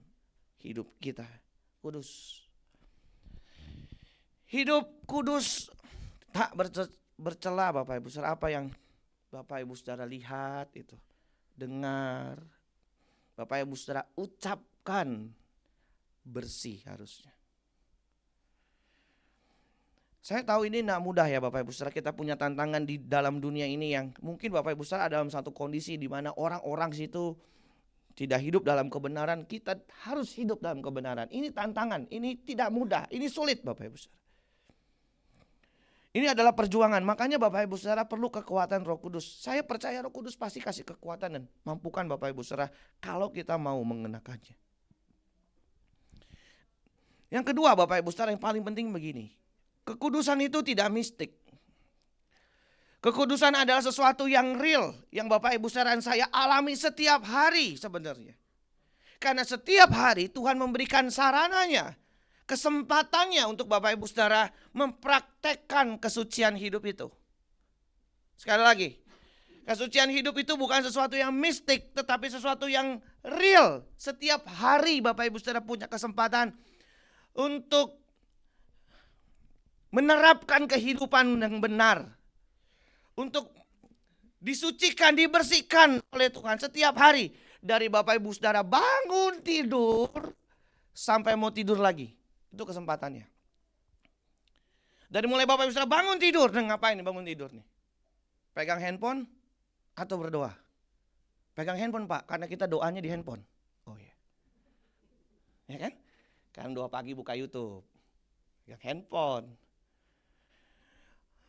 hidup kita, kudus. Hidup kudus tak bercela Bapak Ibu Saudara. Apa yang Bapak Ibu Saudara lihat itu, dengar, Bapak Ibu Saudara ucapkan, bersih harusnya. Saya tahu ini tidak mudah ya Bapak Ibu Saudara, kita punya tantangan di dalam dunia ini yang mungkin Bapak Ibu Saudara dalam satu kondisi di mana orang-orang situ tidak hidup dalam kebenaran, kita harus hidup dalam kebenaran. Ini tantangan, ini tidak mudah, ini sulit Bapak Ibu Saudara. Ini adalah perjuangan, makanya Bapak Ibu Saudara perlu kekuatan Roh Kudus. Saya percaya Roh Kudus pasti kasih kekuatan dan mampukan Bapak Ibu Saudara kalau kita mau mengenakannya. Yang kedua Bapak Ibu Saudara yang paling penting begini. Kekudusan itu tidak mistik. Kekudusan adalah sesuatu yang real, yang Bapak Ibu Saudara dan saya alami setiap hari sebenarnya. Karena setiap hari Tuhan memberikan sarananya, kesempatannya untuk Bapak Ibu Saudara mempraktekkan kesucian hidup itu. Sekali lagi, kesucian hidup itu bukan sesuatu yang mistik, tetapi sesuatu yang real. Setiap hari Bapak Ibu Saudara punya kesempatan untuk menerapkan kehidupan yang benar, untuk disucikan, dibersihkan oleh Tuhan setiap hari. Dari Bapak Ibu Saudara bangun tidur sampai mau tidur lagi. Itu kesempatannya. Dari mulai Bapak Ibu Saudara bangun tidur, dan ngapain nih bangun tidur nih? Pegang handphone atau berdoa? Pegang handphone Pak, karena kita doanya di handphone. Oh iya. Ya kan? Kan doa pagi buka YouTube. Pegang handphone.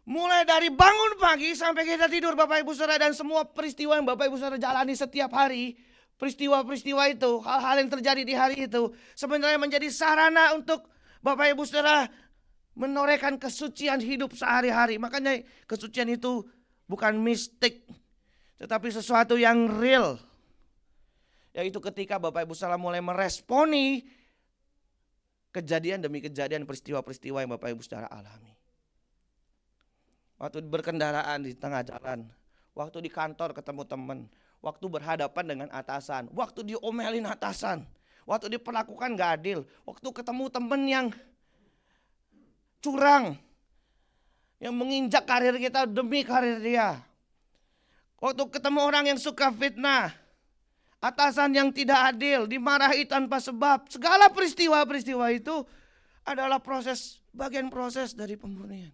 Mulai dari bangun pagi sampai kita tidur Bapak Ibu Saudara, dan semua peristiwa yang Bapak Ibu Saudara jalani setiap hari, peristiwa-peristiwa itu, hal-hal yang terjadi di hari itu sebenarnya menjadi sarana untuk Bapak Ibu Saudara menorehkan kesucian hidup sehari-hari. Makanya kesucian itu bukan mistik, tetapi sesuatu yang real. Yaitu ketika Bapak Ibu Saudara mulai meresponi kejadian demi kejadian, peristiwa-peristiwa yang Bapak Ibu Saudara alami. Waktu berkendaraan di tengah jalan, waktu di kantor ketemu teman, waktu berhadapan dengan atasan, waktu diomelin atasan, waktu diperlakukan gak adil, waktu ketemu teman yang curang, yang menginjak karir kita demi karir dia, waktu ketemu orang yang suka fitnah, atasan yang tidak adil, dimarahi tanpa sebab. Segala peristiwa-peristiwa itu adalah bagian proses dari pemurnian.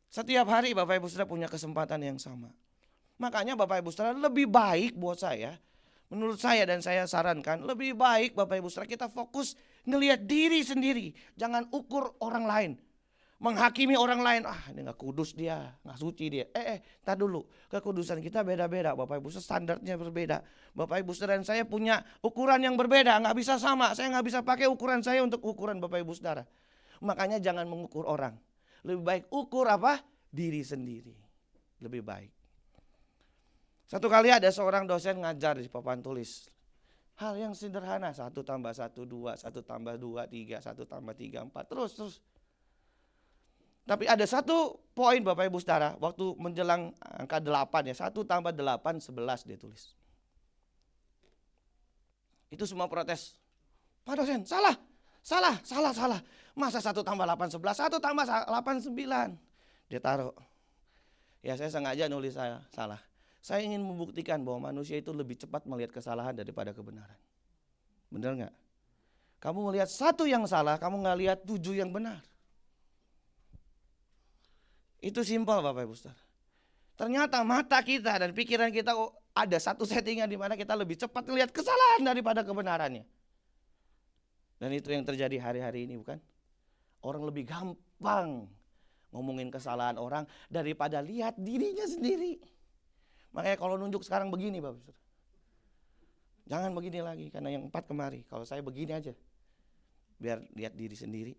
Setiap hari Bapak Ibu Saudara punya kesempatan yang sama. Makanya Bapak Ibu Saudara lebih baik buat saya, menurut saya dan saya sarankan, lebih baik Bapak Ibu Saudara kita fokus ngelihat diri sendiri. Jangan ukur orang lain, menghakimi orang lain. Ini gak kudus dia, gak suci dia. Tar dulu, kekudusan kita beda-beda Bapak Ibu Saudara, standarnya berbeda. Bapak Ibu Saudara dan saya punya ukuran yang berbeda, gak bisa sama. Saya gak bisa pakai ukuran saya untuk ukuran Bapak Ibu Saudara. Makanya jangan mengukur orang. Lebih baik ukur apa? Diri sendiri. Lebih baik. Satu kali ada seorang dosen ngajar di papan tulis. Hal yang sederhana, 1 tambah 1, 2, 1 tambah 2, 3, 1 tambah 3, 4, terus. Tapi ada satu poin Bapak Ibu Saudara, waktu menjelang angka 8 ya, 1 tambah 8, 11 dia tulis. Itu semua protes. Pak dosen, salah. Masa 1 tambah 8, 11, 1 tambah 8, 9. Dia taruh. Ya saya sengaja nulis saya salah. Saya ingin membuktikan bahwa manusia itu lebih cepat melihat kesalahan daripada kebenaran. Benar gak? Kamu melihat 1 yang salah, kamu gak lihat 7 yang benar. Itu simpel Bapak Ibu Saudara. Ternyata mata kita dan pikiran kita ada satu settingan di mana kita lebih cepat melihat kesalahan daripada kebenarannya. Dan itu yang terjadi hari-hari ini, bukan? Orang lebih gampang ngomongin kesalahan orang daripada lihat dirinya sendiri. Makanya kalau nunjuk sekarang begini Bapak Saudara, jangan begini lagi, karena yang 4 kemari. Kalau saya begini aja, biar lihat diri sendiri.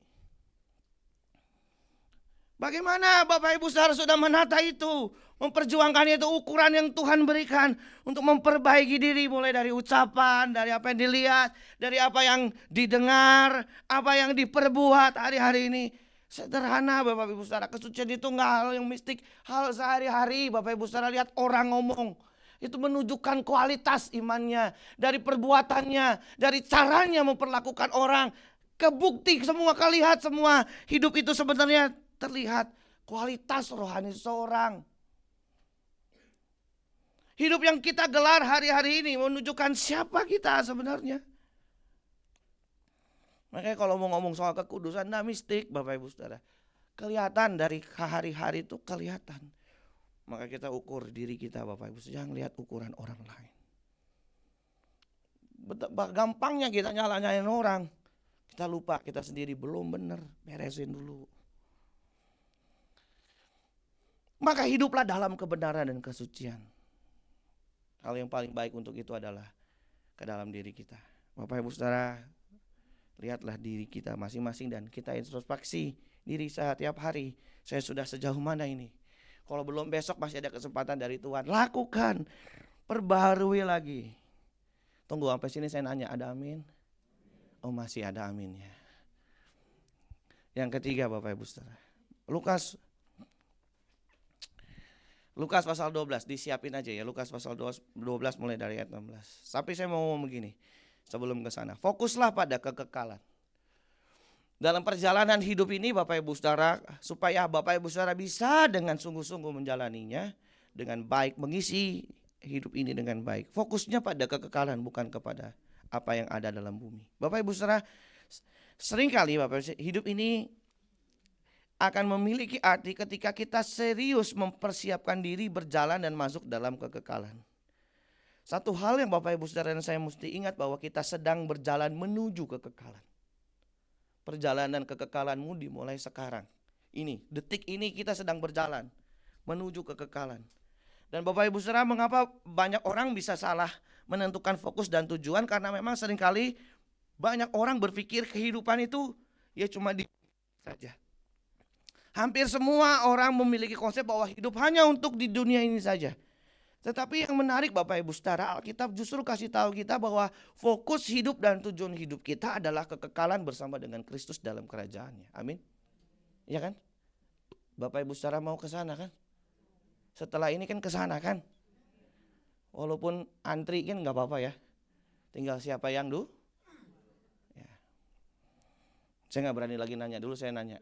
Bagaimana Bapak Ibu Saudara sudah menata itu, memperjuangkan itu, ukuran yang Tuhan berikan untuk memperbaiki diri, mulai dari ucapan, dari apa yang dilihat, dari apa yang didengar, apa yang diperbuat hari-hari ini. Sederhana Bapak Ibu Saudara, kesucian itu enggak hal yang mistik, hal sehari-hari. Bapak Ibu Saudara lihat orang ngomong, itu menunjukkan kualitas imannya, dari perbuatannya, dari caranya memperlakukan orang. Kebukti semua, kelihat semua, hidup itu sebenarnya terlihat kualitas rohani seseorang. Hidup yang kita gelar hari-hari ini menunjukkan siapa kita sebenarnya. Makanya kalau mau ngomong soal kekudusan, nah mistik Bapak Ibu Saudara. Kelihatan dari hari-hari itu kelihatan. Maka kita ukur diri kita Bapak Ibu Saudara, jangan lihat ukuran orang lain. Betapa gampangnya kita nyala-nyalain orang. Kita lupa kita sendiri belum benar, beresin dulu. Maka hiduplah dalam kebenaran dan kesucian. Hal yang paling baik untuk itu adalah ke dalam diri kita. Bapak Ibu Saudara, lihatlah diri kita masing-masing dan kita introspeksi diri saya tiap hari. Saya sudah sejauh mana ini? Kalau belum, besok masih ada kesempatan dari Tuhan. Lakukan, perbaharui lagi. Tunggu sampai sini saya nanya, ada amin? Oh masih ada aminnya. Yang ketiga Bapak Ibu Saudara, Lukas pasal 12, disiapin aja ya. Lukas pasal 12 mulai dari ayat 16. Tapi saya mau ngomong begini sebelum ke sana. Fokuslah pada kekekalan. Dalam perjalanan hidup ini Bapak Ibu Saudara, supaya Bapak Ibu Saudara bisa dengan sungguh-sungguh menjalaninya dengan baik, mengisi hidup ini dengan baik. Fokusnya pada kekekalan, bukan kepada apa yang ada dalam bumi. Bapak Ibu Saudara, seringkali Bapak Ibu, hidup ini akan memiliki arti ketika kita serius mempersiapkan diri berjalan dan masuk dalam kekekalan. Satu hal yang Bapak Ibu Saudara dan saya mesti ingat, bahwa kita sedang berjalan menuju kekekalan. Perjalanan kekekalanmu dimulai sekarang. Ini, detik ini kita sedang berjalan menuju kekekalan. Dan Bapak Ibu Saudara, mengapa banyak orang bisa salah menentukan fokus dan tujuan? Karena memang seringkali banyak orang berpikir kehidupan itu ya cuma di saja. Hampir semua orang memiliki konsep bahwa hidup hanya untuk di dunia ini saja. Tetapi yang menarik Bapak Ibu Saudara, Alkitab justru kasih tahu kita bahwa fokus hidup dan tujuan hidup kita adalah kekekalan bersama dengan Kristus dalam kerajaannya. Amin. Ya kan? Bapak Ibu Saudara mau ke sana kan? Setelah ini kan ke sana kan? Walaupun antri kan gak apa-apa ya. Tinggal siapa yang dulu. Ya. Saya gak berani lagi nanya, dulu saya nanya.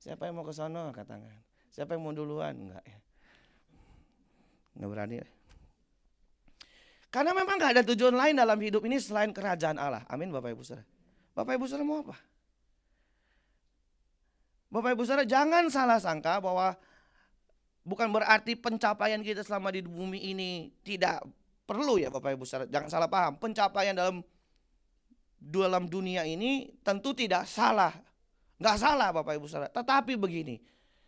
Siapa yang mau ke sana? Katakan. Siapa yang mau duluan? Enggak ya. Nggak berani. Karena memang gak ada tujuan lain dalam hidup ini selain kerajaan Allah. Amin Bapak Ibu Saudara. Bapak Ibu Saudara mau apa? Bapak Ibu Saudara, jangan salah sangka bahwa bukan berarti pencapaian kita selama di bumi ini tidak perlu ya Bapak Ibu Saudara. Jangan salah paham. Pencapaian dalam dunia ini tentu tidak salah. Nggak salah Bapak Ibu Saudara. Tetapi begini,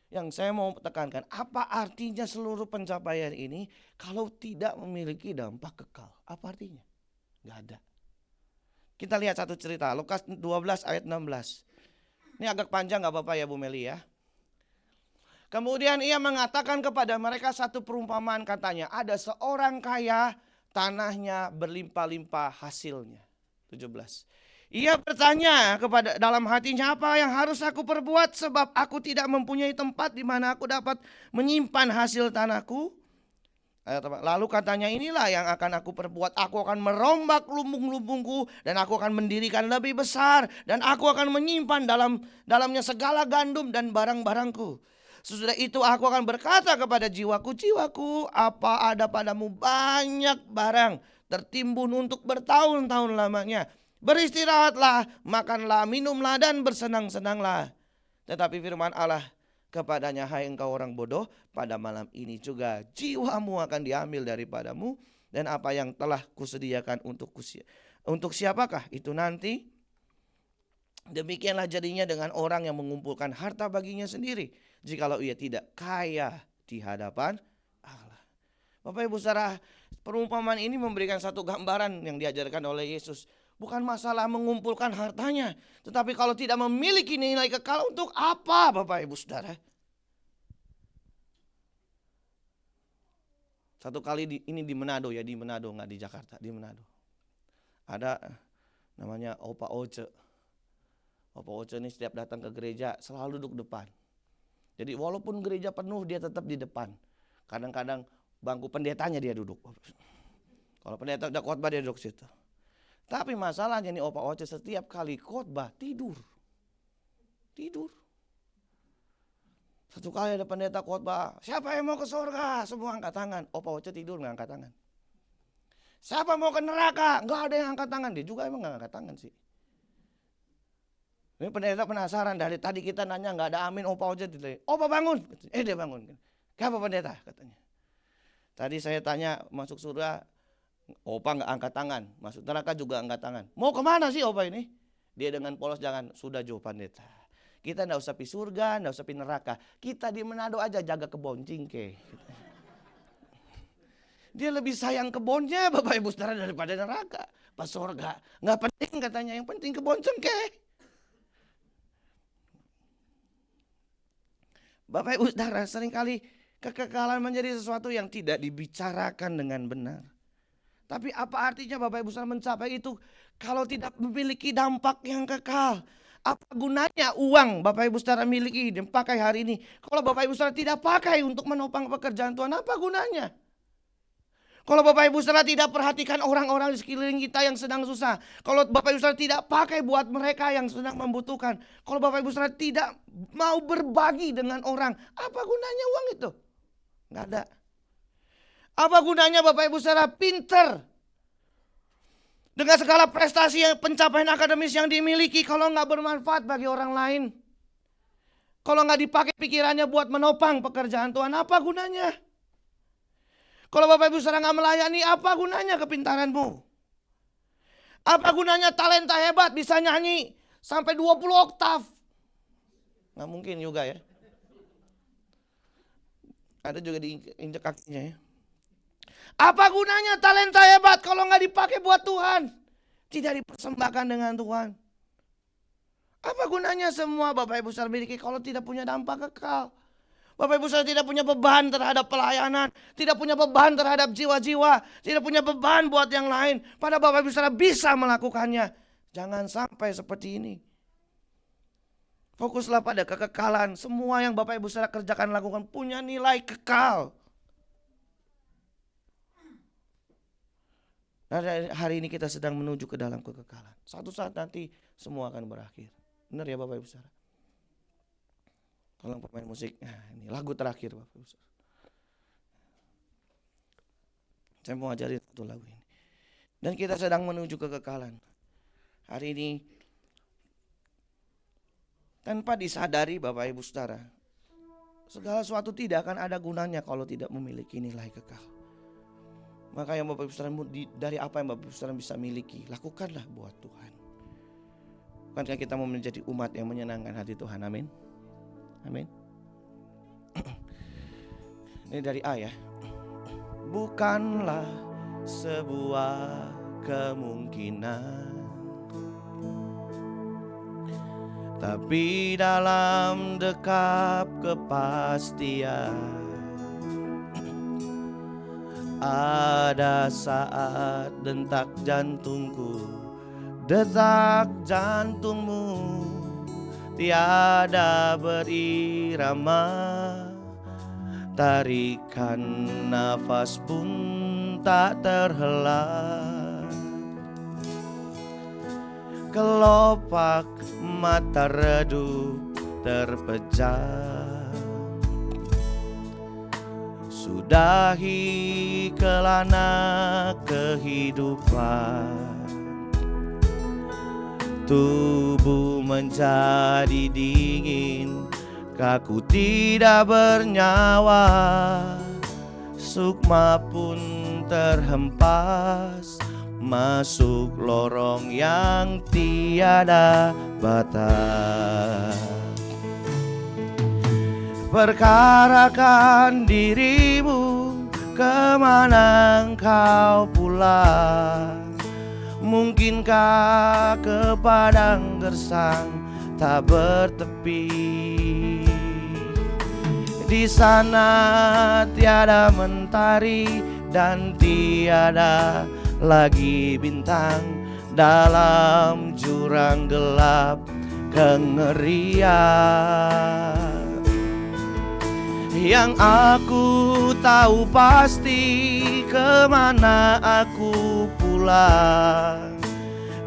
yang saya mau tekankan, apa artinya seluruh pencapaian ini kalau tidak memiliki dampak kekal? Apa artinya? Gak ada. Kita lihat satu cerita, Lukas 12 ayat 16. Ini agak panjang gak Bapak ya Bu Meli ya. Kemudian ia mengatakan kepada mereka satu perumpamaan, katanya, ada seorang kaya, tanahnya berlimpah-limpah hasilnya. 17. Ia bertanya kepada dalam hatinya, apa yang harus aku perbuat sebab aku tidak mempunyai tempat di mana aku dapat menyimpan hasil tanahku. Lalu katanya, inilah yang akan aku perbuat. Aku akan merombak lumbung-lumbungku dan aku akan mendirikan lebih besar dan aku akan menyimpan dalamnya segala gandum dan barang-barangku. Sesudah itu aku akan berkata kepada jiwaku, jiwaku, apa ada padamu banyak barang tertimbun untuk bertahun-tahun lamanya. Beristirahatlah, makanlah, minumlah dan bersenang-senanglah. Tetapi firman Allah kepadanya, hai engkau orang bodoh, pada malam ini juga jiwamu akan diambil daripadamu, dan apa yang telah kusediakan untuk siapakah itu nanti? Demikianlah jadinya dengan orang yang mengumpulkan harta baginya sendiri, jikalau ia tidak kaya di hadapan Allah. Bapak Ibu Saudara, perumpamaan ini memberikan satu gambaran yang diajarkan oleh Yesus. Bukan masalah mengumpulkan hartanya, tetapi kalau tidak memiliki nilai kekal, untuk apa Bapak Ibu Saudara? Satu kali ini di Manado ya, di Manado, nggak di Jakarta, di Manado. Ada namanya Opa Oce. Opa Oce ini setiap datang ke gereja selalu duduk depan. Jadi walaupun gereja penuh dia tetap di depan. Kadang-kadang bangku pendetanya dia duduk. Kalau pendeta udah khotbah dia duduk situ. Tapi masalahnya nih Opa Oce setiap kali khotbah tidur. Satu kali ada pendeta khotbah, siapa yang mau ke surga? Semua angkat tangan. Opa Oce tidur nggak angkat tangan. Siapa mau ke neraka? Nggak ada yang angkat tangan. Dia juga emang nggak angkat tangan sih. Ini pendeta penasaran, dari tadi kita nanya nggak ada amin. Opa Oce tidur. Opa bangun. Dia bangun. Kenapa pendeta? Katanya. Tadi saya tanya masuk surga. Opa nggak angkat tangan, masuk neraka juga angkat tangan. Mau kemana sih Opa ini? Dia dengan polos, jangan, sudah jauh pendeta. Kita nggak usah pergi surga, nggak usah pergi neraka. Kita di Manado aja jaga kebon cingke. Dia lebih sayang kebonnya Bapak Ibu Saudara daripada neraka. Pas surga nggak penting katanya, yang penting kebon cingke. Bapak Ibu Saudara, seringkali kekekalan menjadi sesuatu yang tidak dibicarakan dengan benar. Tapi apa artinya Bapak Ibu Saudara mencapai itu kalau tidak memiliki dampak yang kekal? Apa gunanya uang Bapak Ibu Saudara miliki dan pakai hari ini, kalau Bapak Ibu Saudara tidak pakai untuk menopang pekerjaan Tuhan, apa gunanya? Kalau Bapak Ibu Saudara tidak perhatikan orang-orang di sekeliling kita yang sedang susah. Kalau Bapak Ibu Saudara tidak pakai buat mereka yang sedang membutuhkan. Kalau Bapak Ibu Saudara tidak mau berbagi dengan orang, apa gunanya uang itu? Nggak ada. Apa gunanya Bapak Ibu Saudara pinter dengan segala prestasi yang pencapaian akademis yang dimiliki, kalau nggak bermanfaat bagi orang lain? Kalau nggak dipakai pikirannya buat menopang pekerjaan Tuhan, apa gunanya? Kalau Bapak Ibu Saudara nggak melayani, apa gunanya kepintaranmu? Apa gunanya talenta hebat bisa nyanyi sampai 20 oktav? Nggak mungkin juga ya. Ada juga diinjek kakinya ya. Apa gunanya talenta hebat kalau nggak dipakai buat Tuhan? Tidak dipersembahkan dengan Tuhan. Apa gunanya semua Bapak Ibu Saudara miliki kalau tidak punya dampak kekal? Bapak Ibu Saudara tidak punya beban terhadap pelayanan, tidak punya beban terhadap jiwa-jiwa, tidak punya beban buat yang lain. Pada Bapak Ibu Saudara bisa melakukannya. Jangan sampai seperti ini. Fokuslah pada kekekalan. Semua yang Bapak Ibu Saudara kerjakan, lakukan punya nilai kekal. Nah, hari ini kita sedang menuju ke dalam kekekalan. Suatu saat nanti semua akan berakhir. Benar ya Bapak Ibu Saudara? Tolong pemain musik. Nah, ini lagu terakhir Bapak Ibu Saudara. Saya mau ajarin satu lagu ini. Dan kita sedang menuju kekekalan. Hari ini tanpa disadari Bapak Ibu Saudara, segala sesuatu tidak akan ada gunanya kalau tidak memiliki nilai kekal. Maka yang Bapak Ibu Saudara, dari apa yang Bapak Ibu Saudara bisa miliki, lakukanlah buat Tuhan. Bukankah kita mau menjadi umat yang menyenangkan hati Tuhan? Amin. Amin. Ini dari A ya. Bukanlah sebuah kemungkinan, tapi dalam dekap kepastian, ada saat detak jantungku, detak jantungmu tiada berirama, tarikan nafas pun tak terhela, kelopak mata redup terpejam, sudahi kelana kehidupan, tubuh menjadi dingin, kaku tidak bernyawa, sukma pun terhempas masuk lorong yang tiada batas. Perkarakan dirimu, kemana engkau pulang? Mungkinkah ke padang gersang tak bertepi? Di sana tiada mentari dan tiada lagi bintang, dalam jurang gelap kengerian. Yang aku tahu pasti, kemana aku pulang,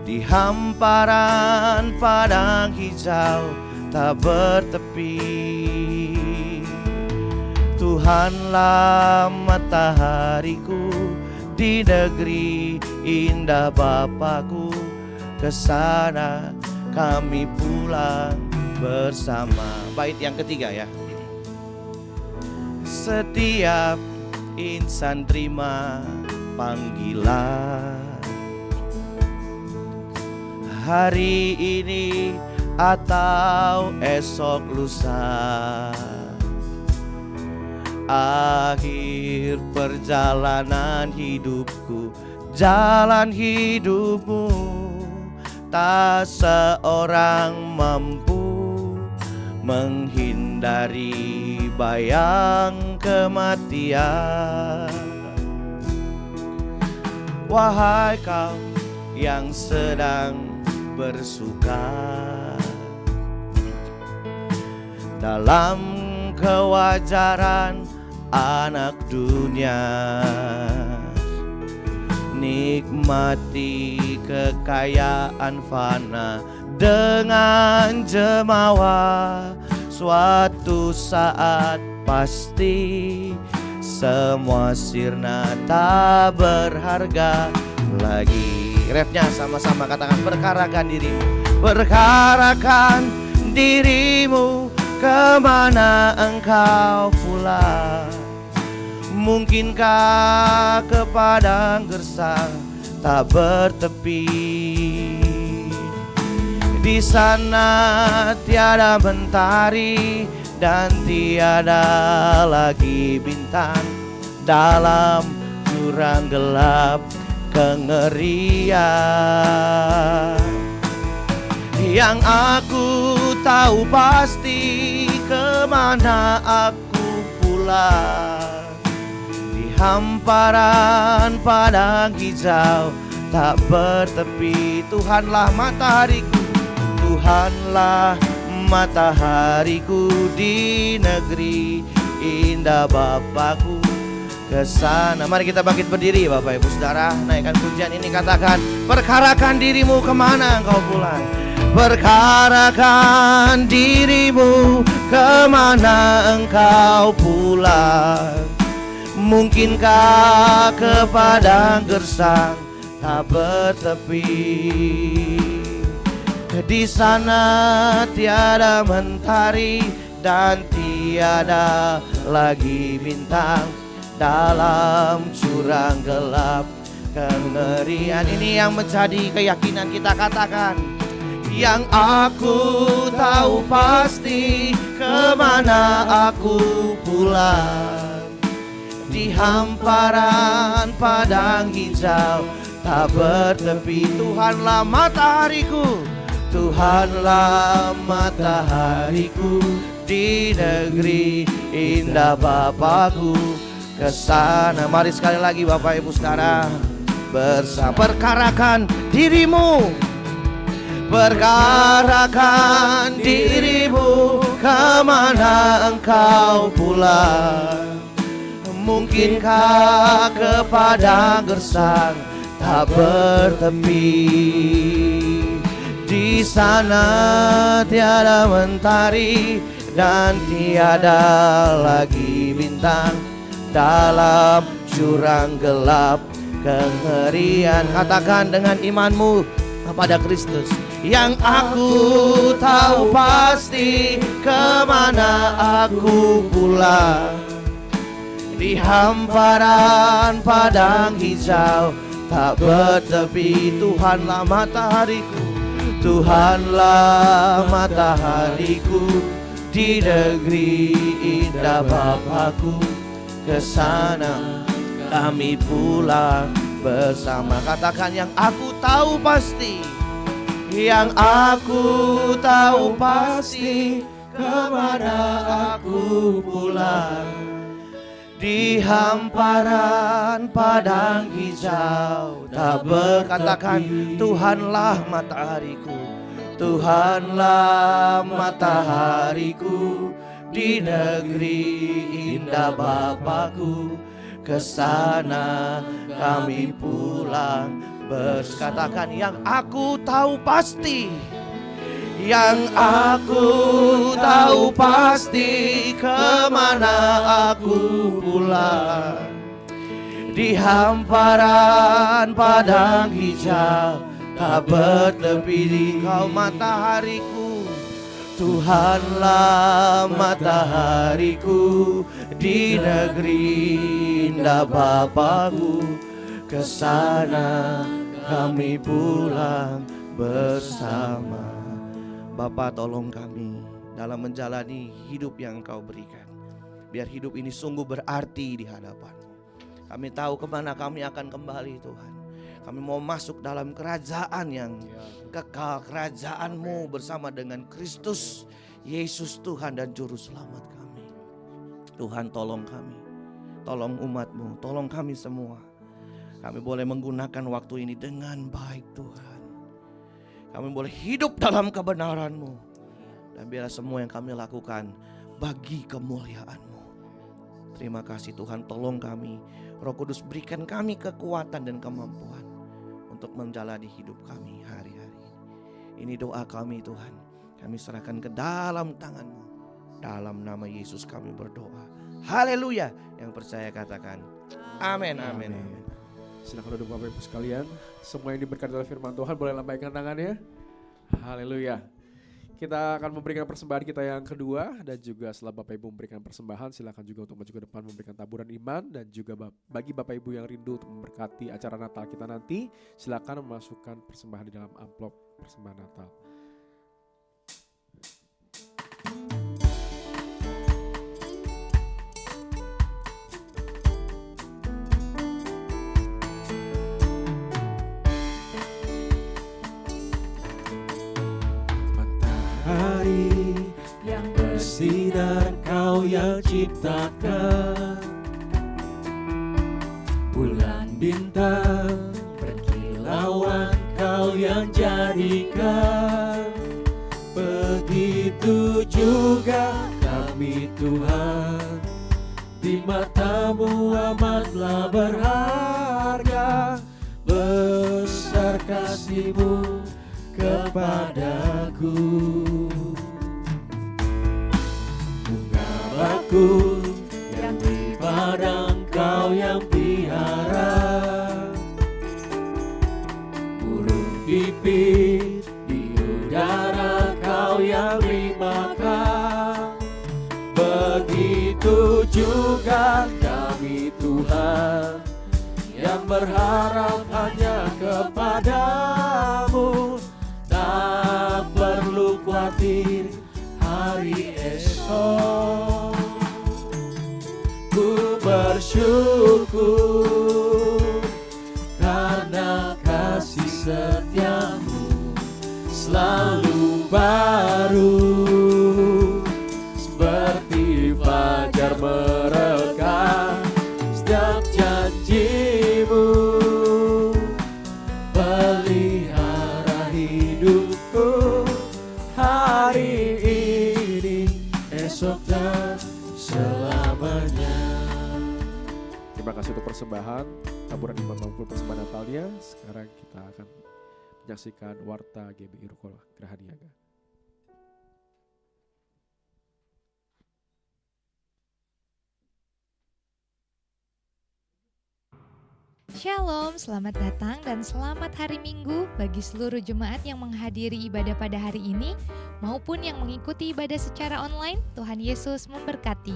di hamparan padang hijau tak bertepi. Tuhanlah matahariku, di negeri indah Bapakku, kesana kami pulang bersama. Bait yang ketiga ya. Setiap insan terima panggilan, hari ini atau esok lusa, akhir perjalanan hidupku, jalan hidupmu, tak seorang mampu menghindari bayang kematian. Wahai kau yang sedang bersuka dalam kewajaran anak dunia, nikmati kekayaan fana dengan jemawa. Suatu saat pasti semua sirna tak berharga lagi. Refnya sama-sama katakan, berkarakan dirimu, berkarakan dirimu, kemana engkau pulang? Mungkinkah ke padang gersang tak bertepi? Di sana tiada mentari dan tiada lagi bintang, dalam jurang gelap kengerian. Yang aku tahu pasti kemana aku pulang. Di hamparan padang hijau tak bertepi, Tuhanlah matahariku, Tuhanlah matahariku. Di negeri indah Bapakku kesana. Mari kita bangkit berdiri Bapak Ibu Saudara, naikkan pujian ini, katakan, perkarakan dirimu, kemana engkau pulang? Perkarakan dirimu, kemana engkau pulang? Mungkinkah ke padang gersang tak bertepi? Di sana tiada mentari dan tiada lagi bintang, dalam jurang gelap kengerian. Ini yang menjadi keyakinan kita, katakan, yang aku tahu pasti kemana aku pulang. Di hamparan padang hijau tak bertepi, Tuhanlah matahariku, Tuhanlah matahariku. Di negeri indah Bapakku kesana. Mari sekali lagi Bapak Ibu Saudara bersama, perkarakan dirimu, perkarakan dirimu, kemana engkau pulang? Mungkinkah ke padang gersang tak bertepi? Di sana tiada mentari dan tiada lagi bintang, dalam jurang gelap kengerian. Katakan dengan imanmu kepada Kristus, yang aku tahu pasti kemana aku pulang. Di hamparan padang hijau tak bertepi, Tuhanlah matahariku, Tuhanlah matahariku. Di negeri indah Bapakku kesana kami pulang bersama. Katakan, yang aku tahu pasti, yang aku tahu pasti kemana aku pulang. Di hamparan padang hijau tak berkatakan, Tuhanlah matahariku, Tuhanlah matahariku. Di negeri indah Bapakku kesana kami pulang berkatakan, yang aku tahu pasti, yang aku tahu pasti kemana aku pulang. Di hamparan padang hijau tak bertepi, Kau matahariku, Tuhanlah matahariku. Di negeri indah Bapakku kesana kami pulang bersama. Bapa, tolong kami dalam menjalani hidup yang Engkau berikan. Biar hidup ini sungguh berarti di hadapan-Mu. Kami tahu kemana kami akan kembali, Tuhan. Kami mau masuk dalam kerajaan yang kekal, kerajaan-Mu bersama dengan Kristus Yesus Tuhan dan Juru Selamat kami. Tuhan, tolong kami, tolong umat-Mu, tolong kami semua. Kami boleh menggunakan waktu ini dengan baik, Tuhan. Kami boleh hidup dalam kebenaran-Mu. Dan biarlah semua yang kami lakukan bagi kemuliaan-Mu. Terima kasih Tuhan, tolong kami Roh Kudus berikan kami kekuatan dan kemampuan untuk menjalani hidup kami hari-hari ini. Ini doa kami Tuhan, kami serahkan ke dalam tangan-Mu. Dalam nama Yesus kami berdoa. Haleluya. Yang percaya katakan amin, amin, amin.
Silakan duduk Bapak Ibu sekalian. Semua yang diberkati oleh firman Tuhan boleh lambaikan tangannya. Haleluya. Kita akan memberikan persembahan kita yang kedua. Dan juga setelah Bapak Ibu memberikan persembahan, silakan juga untuk maju ke depan memberikan taburan iman. Dan juga bagi Bapak Ibu yang rindu untuk memberkati acara Natal kita nanti, silakan memasukkan persembahan di dalam amplop persembahan Natal.
Matahari yang bersinar Kau yang ciptakan, bulan bintang berkilauan Kau yang jadikan. Begitu juga kami Tuhan, di mata-Mu amatlah berharga. Besar kasih-Mu kepadaku. Bunga bakul yang di padang Kau yang piara, burung pipit di udara Kau yang beri makan. Begitu juga kami Tuhan, yang berharap hanya kepada-Mu. Tak perlu khawatir hari esok. Ku bersyukur karena kasih setia-Mu selalu baru. Seperti fajar mereka setiap janji-Mu. Pelihara hidupku hari ini, esok dan selamanya.
Terima kasih untuk persembahan taburan iman maupun persembahan Natalnya. Sekarang kita akan menyaksikan Warta GBI Ruko Gerahaniaga.
Shalom, selamat datang dan selamat hari Minggu bagi seluruh jemaat yang menghadiri ibadah pada hari ini maupun yang mengikuti ibadah secara online. Tuhan Yesus memberkati.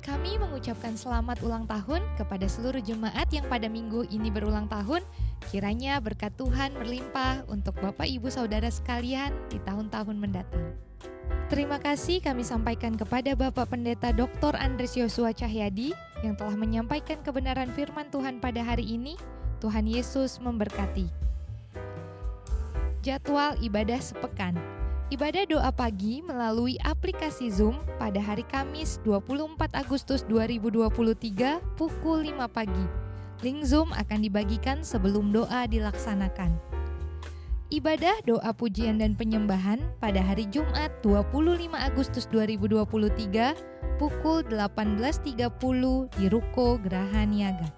Kami mengucapkan selamat ulang tahun kepada seluruh jemaat yang pada minggu ini berulang tahun. Kiranya berkat Tuhan berlimpah untuk Bapak Ibu Saudara sekalian di tahun-tahun mendatang. Terima kasih kami sampaikan kepada Bapak Pendeta Dr. Andres Yosua Cahyadi yang telah menyampaikan kebenaran firman Tuhan pada hari ini. Tuhan Yesus memberkati. Jadwal ibadah sepekan. Ibadah doa pagi melalui aplikasi Zoom pada hari Kamis 24 Agustus 2023 pukul 5 pagi. Link Zoom akan dibagikan sebelum doa dilaksanakan. Ibadah doa pujian dan penyembahan pada hari Jumat 25 Agustus 2023 pukul 18.30 di Ruko Gerahaniaga.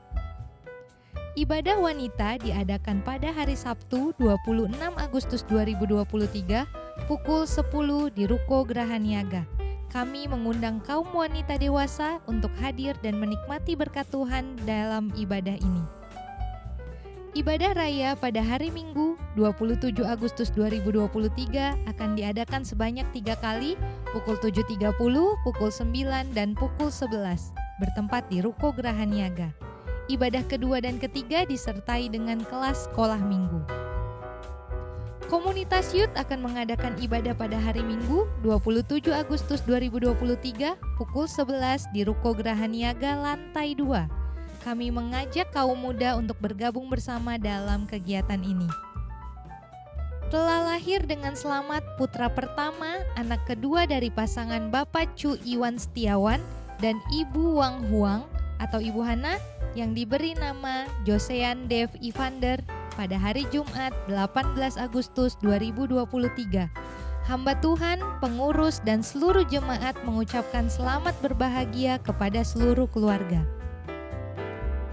Ibadah wanita diadakan pada hari Sabtu 26 Agustus 2023 pukul 10 di Ruko Gerahaniaga. Kami mengundang kaum wanita dewasa untuk hadir dan menikmati berkat Tuhan dalam ibadah ini. Ibadah raya pada hari Minggu 27 Agustus 2023 akan diadakan sebanyak 3 kali, pukul 7.30, pukul 9, dan pukul 11, bertempat di Ruko Gerahaniaga. Ibadah kedua dan ketiga disertai dengan kelas sekolah minggu. Komunitas Youth akan mengadakan ibadah pada hari Minggu 27 Agustus 2023 pukul 11 di Ruko Gerahaniaga lantai 2. Kami mengajak kaum muda untuk bergabung bersama dalam kegiatan ini. Telah lahir dengan selamat putra pertama, anak kedua dari pasangan Bapak Chu Iwan Setiawan dan Ibu Wang Huang atau Ibu Hana yang diberi nama Josean Dev Evander pada hari Jumat 18 Agustus 2023. Hamba Tuhan, pengurus, dan seluruh jemaat mengucapkan selamat berbahagia kepada seluruh keluarga.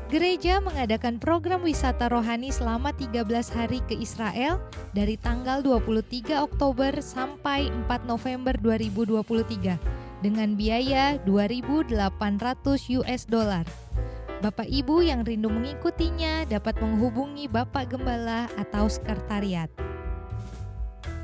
Gereja mengadakan program wisata rohani selama 13 hari ke Israel dari tanggal 23 Oktober sampai 4 November 2023 dengan biaya $2.800. Bapak Ibu yang rindu mengikutinya dapat menghubungi Bapak Gembala atau sekretariat.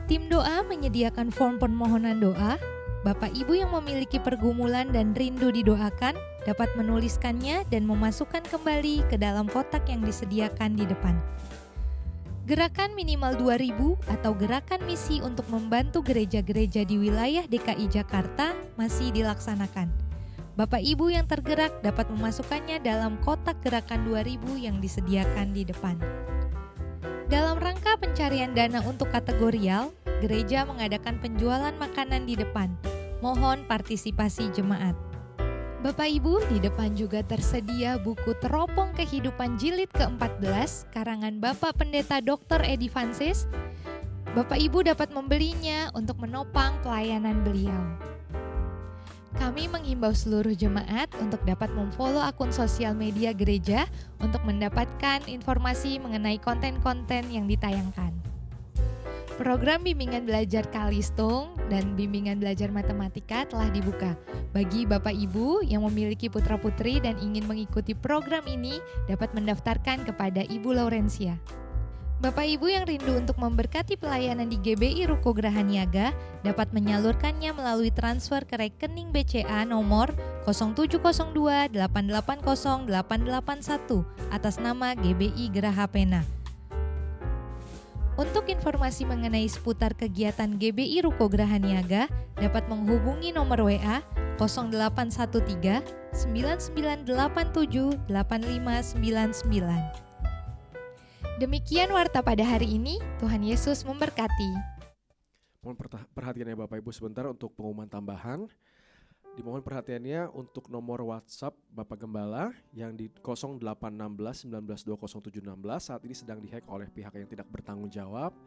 Tim doa menyediakan form permohonan doa. Bapak Ibu yang memiliki pergumulan dan rindu didoakan dapat menuliskannya dan memasukkan kembali ke dalam kotak yang disediakan di depan. Gerakan minimal 2.000 atau gerakan misi untuk membantu gereja-gereja di wilayah DKI Jakarta masih dilaksanakan. Bapak Ibu yang tergerak dapat memasukkannya dalam kotak gerakan 2.000 yang disediakan di depan. Dalam rangka pencarian dana untuk kategorial, gereja mengadakan penjualan makanan di depan. Mohon partisipasi jemaat. Bapak Ibu, di depan juga tersedia buku Teropong Kehidupan Jilid ke-14 karangan Bapak Pendeta Dr. Edi Vanses. Bapak Ibu dapat membelinya untuk menopang pelayanan beliau. Kami menghimbau seluruh jemaat untuk dapat memfollow akun sosial media gereja untuk mendapatkan informasi mengenai konten-konten yang ditayangkan. Program bimbingan belajar Kalistung dan bimbingan belajar matematika telah dibuka. Bagi Bapak Ibu yang memiliki putra-putri dan ingin mengikuti program ini dapat mendaftarkan kepada Ibu Laurencia. Bapak Ibu yang rindu untuk memberkati pelayanan di GBI Ruko Geraha Niaga dapat menyalurkannya melalui transfer ke rekening BCA nomor 0702880881 atas nama GBI Geraha Pena. Untuk informasi mengenai seputar kegiatan GBI Ruko Geraha Niaga dapat menghubungi nomor WA 0813 9987 8599. Demikian warta pada hari ini. Tuhan Yesus memberkati.
Mohon perhatiannya Bapak Ibu sebentar untuk pengumuman tambahan. Dimohon perhatiannya untuk nomor WhatsApp Bapak Gembala yang di 0816 1920 716 saat ini sedang dihack oleh pihak yang tidak bertanggung jawab.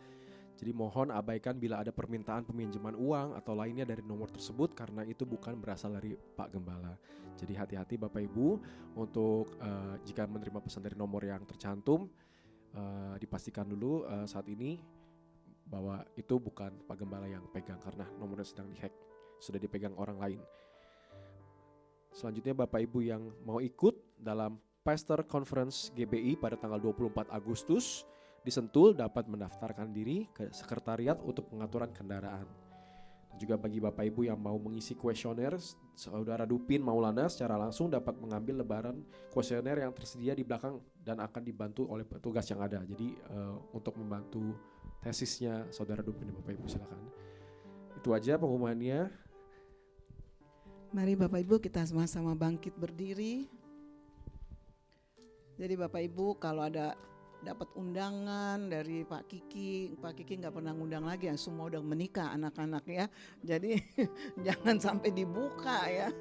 Jadi mohon abaikan bila ada permintaan peminjaman uang atau lainnya dari nomor tersebut karena itu bukan berasal dari Pak Gembala. Jadi hati-hati Bapak Ibu untuk jika menerima pesan dari nomor yang tercantum. Dipastikan dulu saat ini bahwa itu bukan Pak Gembala yang pegang karena nomornya sedang dihack, sudah dipegang orang lain. Selanjutnya Bapak Ibu yang mau ikut dalam Pastor Conference GBI pada tanggal 24 Agustus di Sentul dapat mendaftarkan diri ke sekretariat untuk pengaturan kendaraan. Juga bagi Bapak Ibu yang mau mengisi kuesioner, Saudara Dupin Maulana secara langsung dapat mengambil lembaran kuesioner yang tersedia di belakang dan akan dibantu oleh petugas yang ada. Jadi untuk membantu tesisnya Saudara Dupin dan Bapak Ibu silakan. Itu aja pengumumannya.
Mari Bapak Ibu kita sama-sama bangkit berdiri. Jadi Bapak Ibu kalau ada dapat undangan dari Pak Kiki nggak pernah ngundang lagi ya, semua udah menikah anak-anak ya. Jadi jangan sampai dibuka ya.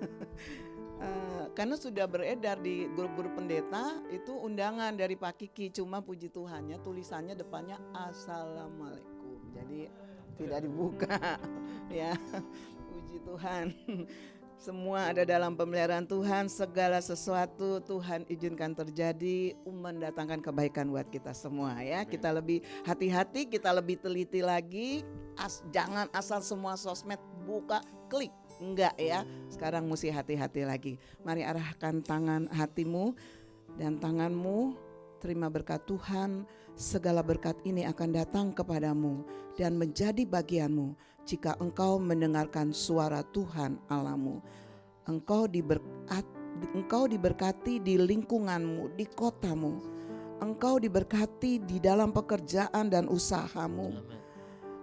Karena sudah beredar di grup-grup pendeta itu undangan dari Pak Kiki, cuma puji Tuhannya tulisannya depannya Assalamualaikum. Jadi tidak dibuka ya. Puji Tuhan. Semua ada dalam pemeliharaan Tuhan, segala sesuatu Tuhan izinkan terjadi mendatangkan kebaikan buat kita semua ya. Kita lebih hati-hati, kita lebih teliti lagi, jangan asal semua sosmed buka, klik, enggak ya. Sekarang mesti hati-hati lagi. Mari arahkan tangan hatimu dan tanganmu, terima berkat Tuhan. Segala berkat ini akan datang kepadamu dan menjadi bagianmu jika engkau mendengarkan suara Tuhan Allahmu. Engkau diberkati di lingkunganmu, di kotamu. Engkau diberkati di dalam pekerjaan dan usahamu.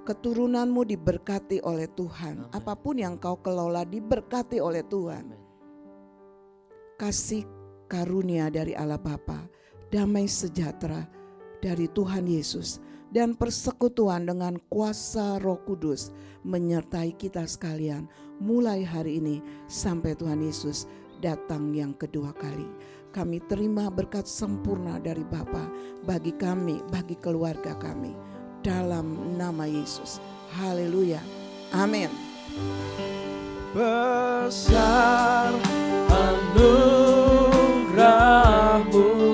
Keturunanmu diberkati oleh Tuhan. Apapun yang kau kelola diberkati oleh Tuhan. Kasih karunia dari Allah Bapa, damai sejahtera dari Tuhan Yesus dan persekutuan dengan kuasa Roh Kudus menyertai kita sekalian mulai hari ini sampai Tuhan Yesus datang yang kedua kali. Kami terima berkat sempurna dari Bapa bagi kami, bagi keluarga kami dalam nama Yesus. Haleluya. Amin.
Besar anugerahmu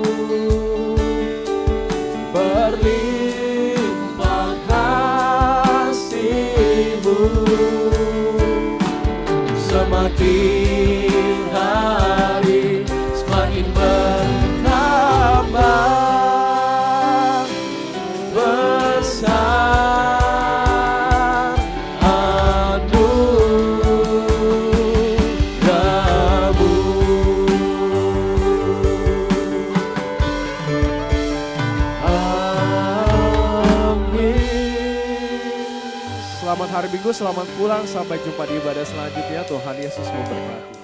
Selamat hari Minggu, selamat pulang, sampai jumpa di ibadah selanjutnya. Tuhan Yesus memberkati.